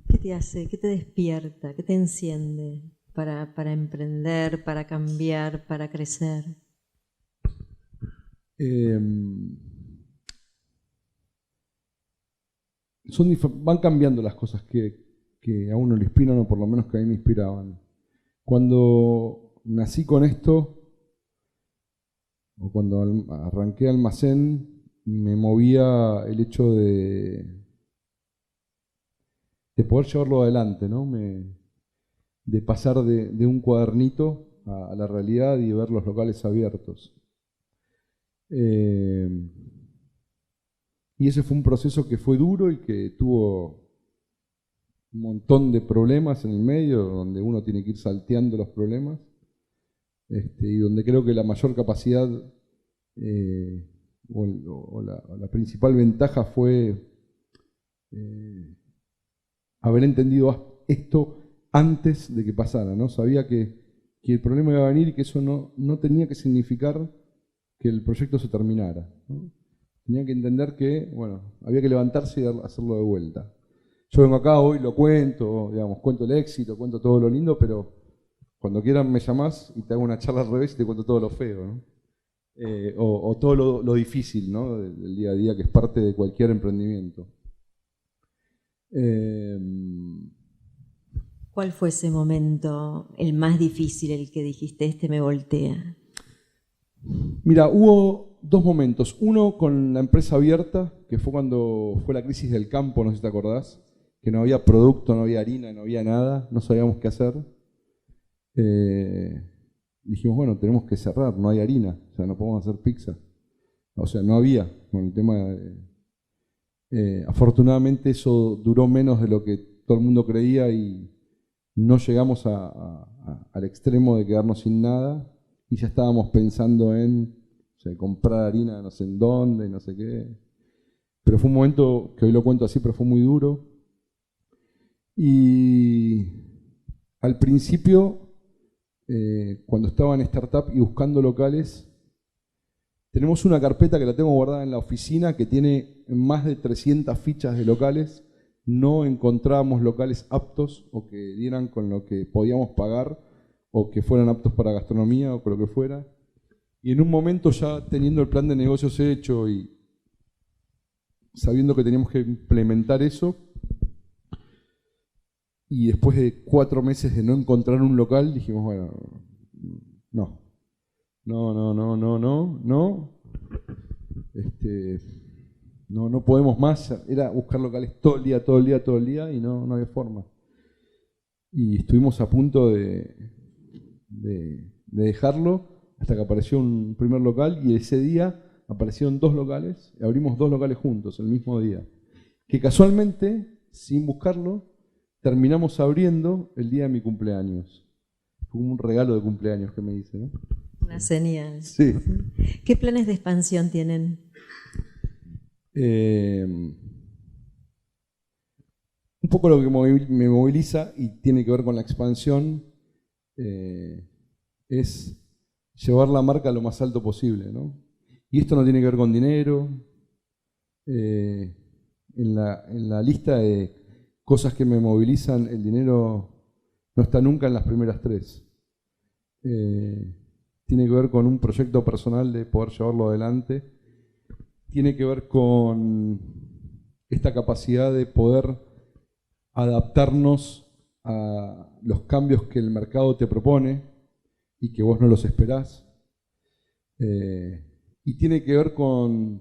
Speaker 2: ¿Qué te hace? ¿Qué te despierta? ¿Qué te enciende para emprender, para cambiar, para crecer?
Speaker 1: Van cambiando las cosas que a uno le inspiran, o por lo menos que a mí me inspiraban. Cuando nací con esto, o cuando arranqué Almacén, me movía el hecho de poder llevarlo adelante, ¿no? De pasar de un cuadernito a la realidad y ver los locales abiertos. Y ese fue un proceso que fue duro y que tuvo un montón de problemas en el medio, donde uno tiene que ir salteando los problemas, y donde creo que la mayor capacidad o la principal ventaja fue haber entendido esto antes de que pasara, ¿no? Sabía que el problema iba a venir y que eso no tenía que significar que el proyecto se terminara, ¿no? Tenía que entender que, bueno, había que levantarse y hacerlo de vuelta. Yo vengo acá hoy, lo cuento, digamos, cuento el éxito, cuento todo lo lindo, pero cuando quieran me llamás y te hago una charla al revés y te cuento todo lo feo, ¿no? O todo lo difícil, ¿no? Del día a día, que es parte de cualquier emprendimiento.
Speaker 2: ¿Cuál fue ese momento, el más difícil, el que dijiste, este me voltea?
Speaker 1: Mira, hubo 2 momentos. Uno con la empresa abierta, que fue cuando fue la crisis del campo, no sé si te acordás, que no había producto, no había harina, no había nada, no sabíamos qué hacer. Dijimos, bueno, tenemos que cerrar, no hay harina, o sea, no podemos hacer pizza. O sea, no había, con el tema afortunadamente eso duró menos de lo que todo el mundo creía y no llegamos al extremo de quedarnos sin nada y ya estábamos pensando en, o sea, comprar harina no sé en dónde, no sé qué. Pero fue un momento, que hoy lo cuento así, pero fue muy duro. Y al principio, cuando estaba en startup y buscando locales, tenemos una carpeta que la tengo guardada en la oficina que tiene más de 300 fichas de locales. No encontrábamos locales aptos o que dieran con lo que podíamos pagar o que fueran aptos para gastronomía o con lo que fuera. Y en un momento, ya teniendo el plan de negocios hecho y sabiendo que teníamos que implementar eso, y después de 4 meses de no encontrar un local, dijimos, bueno, no, no podemos más. Era buscar locales todo el día y no había forma. Y estuvimos a punto de dejarlo hasta que apareció un primer local, y ese día aparecieron 2 locales, y abrimos 2 locales juntos el mismo día, que casualmente, sin buscarlo, terminamos abriendo el día de mi cumpleaños. Fue un regalo de cumpleaños que me hice, ¿no?
Speaker 2: Una señal.
Speaker 1: Sí.
Speaker 2: ¿Qué planes de expansión tienen?
Speaker 1: Un poco lo que me moviliza y tiene que ver con la expansión es llevar la marca lo más alto posible, ¿no? Y esto no tiene que ver con dinero. En la lista de cosas que me movilizan, el dinero no está nunca en las primeras 3. Tiene que ver con un proyecto personal de poder llevarlo adelante. Tiene que ver con esta capacidad de poder adaptarnos a los cambios que el mercado te propone y que vos no los esperás. Y tiene que ver con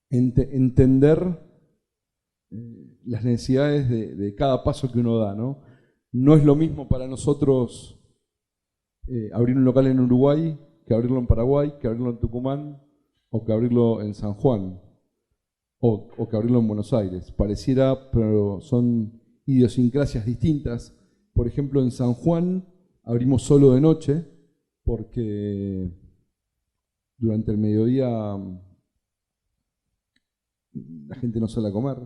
Speaker 1: entender las necesidades de cada paso que uno da, ¿no? No es lo mismo para nosotros abrir un local en Uruguay que abrirlo en Paraguay, que abrirlo en Tucumán, o que abrirlo en San Juan, o que abrirlo en Buenos Aires. Pareciera, pero son idiosincrasias distintas. Por ejemplo, en San Juan abrimos solo de noche, porque durante el mediodía la gente no sale a comer.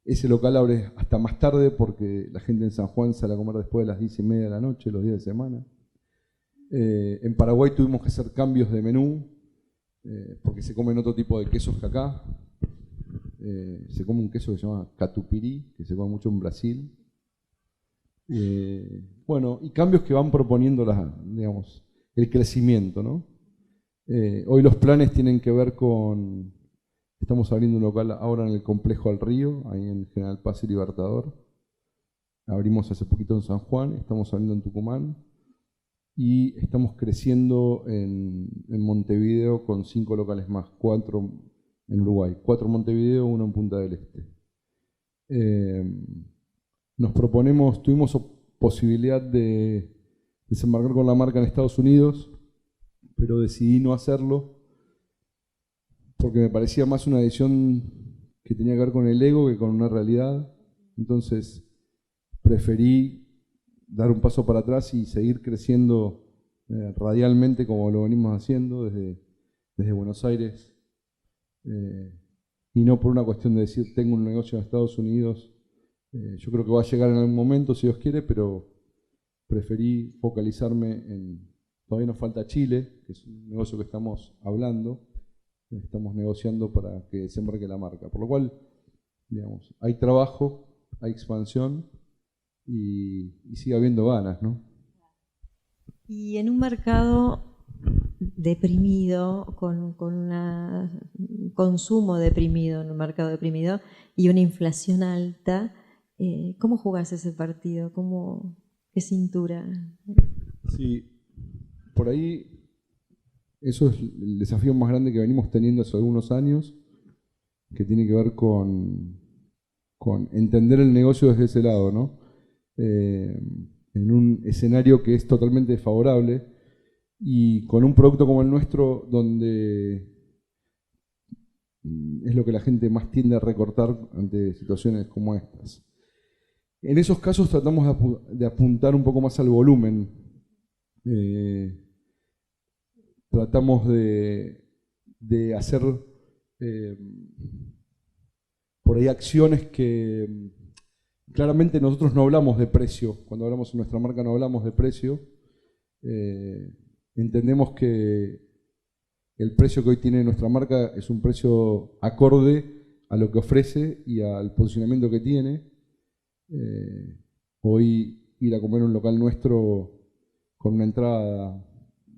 Speaker 1: Ese local abre hasta más tarde porque la gente en San Juan sale a comer después de las 10:30 de la noche, los días de semana. En Paraguay tuvimos que hacer cambios de menú porque se comen otro tipo de quesos que acá. Se come un queso que se llama catupirí, que se come mucho en Brasil. Bueno, y cambios que van proponiendo digamos, el crecimiento, ¿no? Hoy los planes tienen que ver con... Estamos abriendo un local ahora en el Complejo al Río, ahí en General Paz y Libertador. Abrimos hace poquito en San Juan, estamos abriendo en Tucumán. Y estamos creciendo en Montevideo con 5 locales más, 4 en Uruguay, 4 en Montevideo, 1 en Punta del Este. Nos proponemos, tuvimos posibilidad de desembarcar con la marca en Estados Unidos, pero decidí no hacerlo porque me parecía más una decisión que tenía que ver con el ego que con una realidad. Entonces preferí dar un paso para atrás y seguir creciendo radialmente como lo venimos haciendo desde Buenos Aires, y no por una cuestión de decir tengo un negocio en Estados Unidos. Yo creo que va a llegar en algún momento si Dios quiere, pero preferí focalizarme en... Todavía nos falta Chile, que es un negocio que estamos hablando, estamos negociando para que se embarque la marca, por lo cual, digamos, hay trabajo, hay expansión y sigue habiendo ganas, ¿no?
Speaker 2: Y en un mercado deprimido, con un consumo deprimido, en un mercado deprimido y una inflación alta, ¿cómo jugás ese partido? ¿Qué cintura?
Speaker 1: Sí, por ahí eso es el desafío más grande que venimos teniendo hace algunos años, que tiene que ver con entender el negocio desde ese lado, ¿no? En un escenario que es totalmente desfavorable y con un producto como el nuestro, donde es lo que la gente más tiende a recortar ante situaciones como estas. En esos casos tratamos de apuntar un poco más al volumen. Tratamos de hacer por ahí acciones que claramente nosotros no hablamos de precio. Cuando hablamos en nuestra marca no hablamos de precio. Entendemos que el precio que hoy tiene nuestra marca es un precio acorde a lo que ofrece y al posicionamiento que tiene. Hoy ir a comer a un local nuestro con una entrada,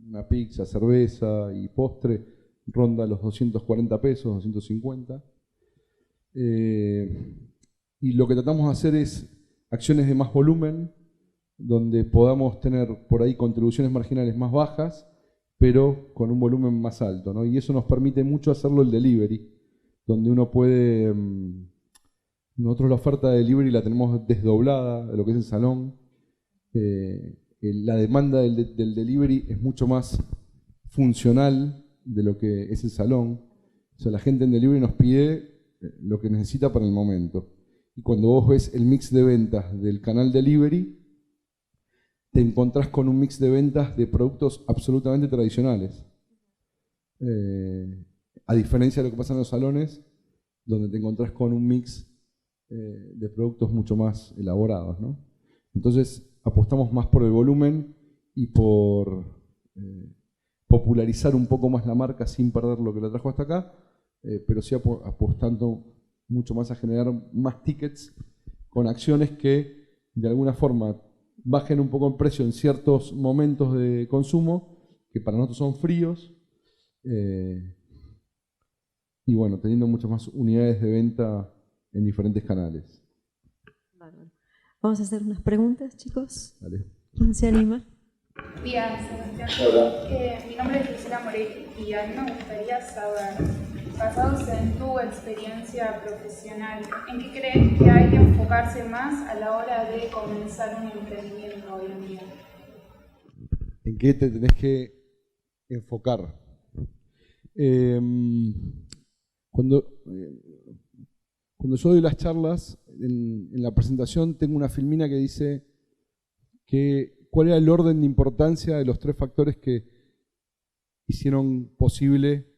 Speaker 1: una pizza, cerveza y postre, ronda los 240 pesos, 250. Y lo que tratamos de hacer es acciones de más volumen, donde podamos tener por ahí contribuciones marginales más bajas, pero con un volumen más alto, ¿no? Y eso nos permite mucho hacerlo el delivery, donde uno puede... Nosotros la oferta de delivery la tenemos desdoblada de lo que es el salón. La demanda del delivery es mucho más funcional de lo que es el salón. O sea, la gente en delivery nos pide lo que necesita para el momento. Y cuando vos ves el mix de ventas del canal delivery, te encontrás con un mix de ventas de productos absolutamente tradicionales. A diferencia de lo que pasa en los salones, donde te encontrás con un mix de productos mucho más elaborados, ¿no? Entonces, apostamos más por el volumen y por popularizar un poco más la marca sin perder lo que la trajo hasta acá, pero sí apostando mucho más a generar más tickets con acciones que de alguna forma bajen un poco el precio en ciertos momentos de consumo, que para nosotros son fríos, y bueno, teniendo muchas más unidades de venta en diferentes canales.
Speaker 2: Vamos a hacer unas preguntas, chicos.
Speaker 1: Dale.
Speaker 2: ¿Quién se anima?
Speaker 3: Bien, Sebastián. Mi nombre es Gisela Morelli y a mí me gustaría saber, basados en tu experiencia profesional, ¿en qué crees que hay que enfocarse más a la hora de comenzar un emprendimiento hoy en día?
Speaker 1: ¿En qué te tenés que enfocar? Cuando yo doy las charlas, en la presentación tengo una filmina que dice cuál era el orden de importancia de los 3 factores que hicieron posible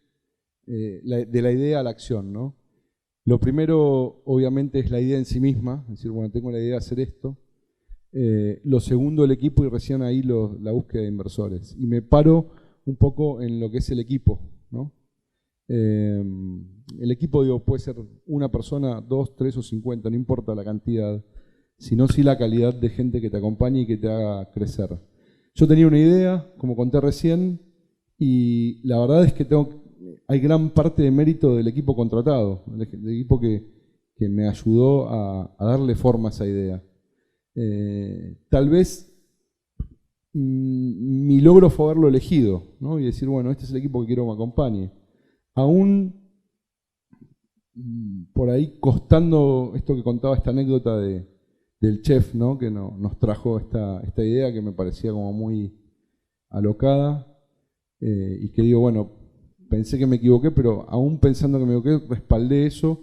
Speaker 1: de la idea a la acción, ¿no? Lo primero, obviamente, es la idea en sí misma, es decir, bueno, tengo la idea de hacer esto. Lo segundo, el equipo, y recién ahí la búsqueda de inversores. Y me paro un poco en lo que es el equipo, ¿no? El equipo, digo, puede ser una persona, 2, 3 o 50, no importa la cantidad, sino sí la calidad de gente que te acompañe y que te haga crecer. Yo tenía una idea, como conté recién, y la verdad es que hay gran parte de mérito del equipo contratado, del equipo que me ayudó a darle forma a esa idea. Tal vez mi logro fue haberlo elegido, ¿no? Y decir, bueno, este es el equipo que quiero que me acompañe. Aún por ahí costando esto que contaba, esta anécdota del chef, ¿no? Que nos trajo esta idea que me parecía como muy alocada, y que digo, bueno, pensé que me equivoqué, pero aún pensando que me equivoqué, respaldé eso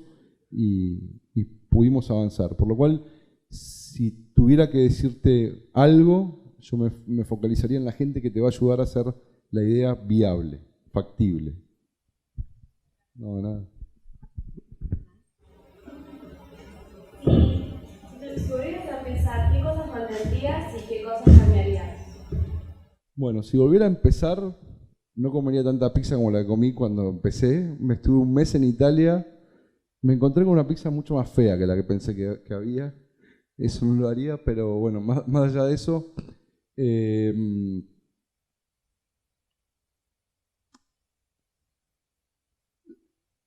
Speaker 1: y pudimos avanzar. Por lo cual, si tuviera que decirte algo, yo me focalizaría en la gente que te va a ayudar a hacer la idea viable, factible. No, nada.
Speaker 4: Si volvieras a pensar, ¿qué cosas mantendrías y qué cosas cambiarías?
Speaker 1: Bueno, si volviera a empezar, no comería tanta pizza como la que comí cuando empecé. Me estuve un mes en Italia, me encontré con una pizza mucho más fea que la que pensé que había. Eso no lo haría, pero bueno, más allá de eso,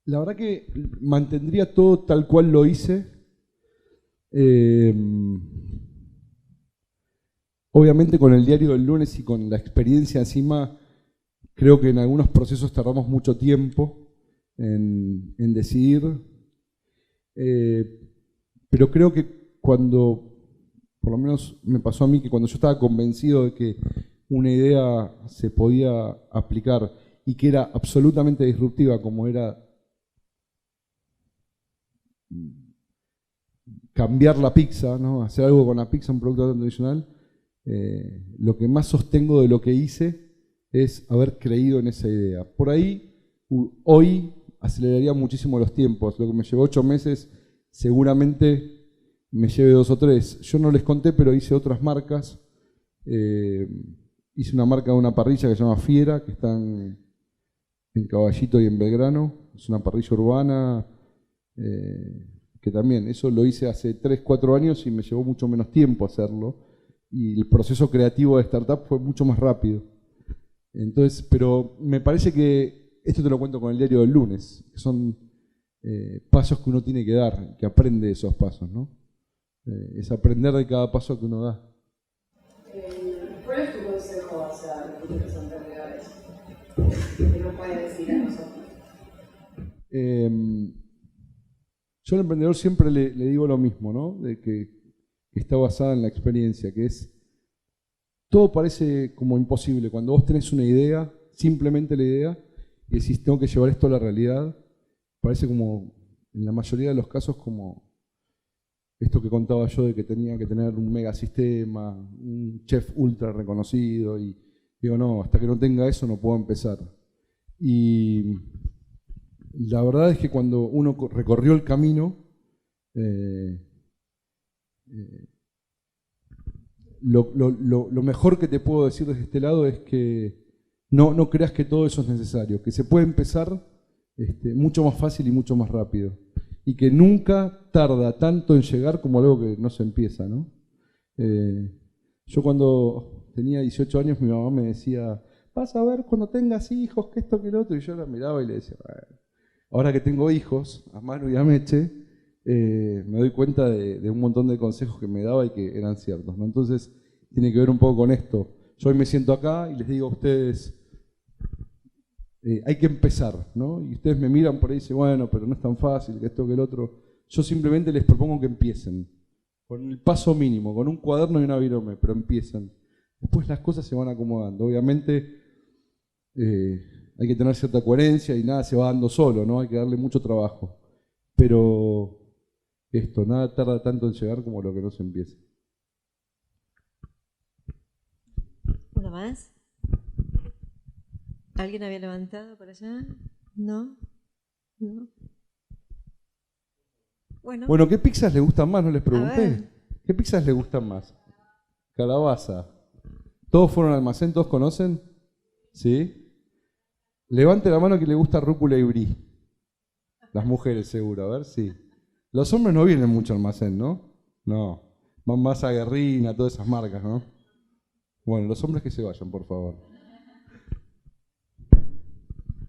Speaker 1: la verdad que mantendría todo tal cual lo hice. Obviamente con el diario del lunes y con la experiencia encima, creo que en algunos procesos tardamos mucho tiempo en decidir, pero creo que cuando, por lo menos me pasó a mí, que cuando yo estaba convencido de que una idea se podía aplicar y que era absolutamente disruptiva, como era cambiar la pizza, ¿no? Hacer algo con la pizza, un producto tradicional, lo que más sostengo de lo que hice es haber creído en esa idea. Por ahí, hoy aceleraría muchísimo los tiempos. Lo que me llevó 8 meses, seguramente me lleve 2 o 3. Yo no les conté, pero hice otras marcas. Hice una marca de una parrilla que se llama Fiera, que está en Caballito y en Belgrano. Es una parrilla urbana, que también, eso lo hice hace 3, 4 años y me llevó mucho menos tiempo hacerlo. y el proceso creativo de startup fue mucho más rápido. Entonces, pero me parece que, esto te lo cuento con el diario del lunes, que son pasos que uno tiene que dar, que aprende esos pasos, ¿no? Es aprender de cada paso que uno da.
Speaker 5: ¿Cuál es tu consejo hacia los futuros emprendedores? ¿Qué nos puedes decir a nosotros?
Speaker 1: Yo al emprendedor siempre le digo lo mismo, ¿no? De que está basada en la experiencia, que es, todo parece como imposible. Cuando vos tenés una idea, simplemente la idea, y decís, tengo que llevar esto a la realidad, parece como, en la mayoría de los casos, como esto que contaba yo de que tenía que tener un megasistema, un chef ultra reconocido, y digo, no, hasta que no tenga eso no puedo empezar. Y la verdad es que cuando uno recorrió el camino, lo mejor que te puedo decir desde este lado es que no creas que todo eso es necesario, que se puede empezar mucho más fácil y mucho más rápido, y que nunca tarda tanto en llegar como algo que no se empieza, ¿no? Yo cuando tenía 18 años mi mamá me decía, vas a ver cuando tengas hijos, que esto, que lo otro, y yo la miraba y le decía, bueno, ahora que tengo hijos, a Manu y a Meche, me doy cuenta de un montón de consejos que me daba y que eran ciertos, ¿no? Entonces, tiene que ver un poco con esto. Yo hoy me siento acá y les digo a ustedes, hay que empezar, ¿no? Y ustedes me miran por ahí y dicen, bueno, pero no es tan fácil, que esto, que el otro. Yo simplemente les propongo que empiecen, con el paso mínimo, con un cuaderno y una virome, pero empiecen. Después las cosas se van acomodando. Obviamente hay que tener cierta coherencia y nada se va dando solo, ¿no? Hay que darle mucho trabajo. Pero nada tarda tanto en llegar como lo que no se empieza.
Speaker 2: ¿Una más? ¿Alguien había levantado por allá? ¿No? ¿No?
Speaker 1: Bueno, ¿qué pizzas les gustan más? No les
Speaker 2: A
Speaker 1: pregunté.
Speaker 2: ver.
Speaker 1: ¿Qué pizzas les gustan más? Calabaza. ¿Todos fueron al almacén? ¿Todos conocen? ¿Sí? Levante la mano que le gusta rúcula y brie. Las mujeres seguro, a ver, sí. Los hombres no vienen mucho al almacén, ¿no? No. Van más a Guerrina, todas esas marcas, ¿no? Bueno, los hombres que se vayan, por favor.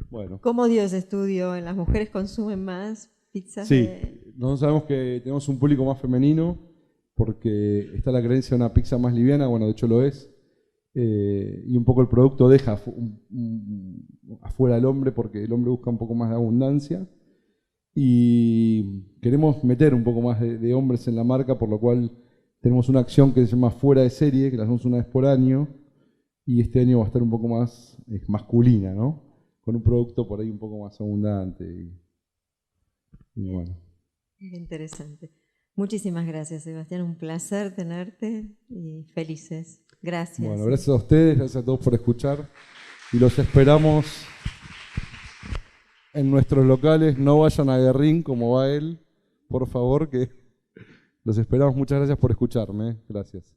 Speaker 1: Bueno.
Speaker 2: ¿Cómo dio ese estudio? ¿Las mujeres consumen más pizzas?
Speaker 1: Sí, nosotros sabemos que tenemos un público más femenino porque está la creencia de una pizza más liviana, bueno, de hecho lo es, y un poco el producto deja afuera al hombre porque el hombre busca un poco más de abundancia y queremos meter un poco más de hombres en la marca, por lo cual tenemos una acción que se llama Fuera de Serie, que la hacemos una vez por año, y este año va a estar un poco más masculina, ¿no? Con un producto por ahí un poco más abundante. Y bueno.
Speaker 2: Interesante. Muchísimas gracias, Sebastián. Un placer tenerte y felices. Gracias.
Speaker 1: Bueno, gracias a ustedes, gracias a todos por escuchar. Y los esperamos en nuestros locales. No vayan a Guerrín como va él, por favor, que los esperamos. Muchas gracias por escucharme. Gracias.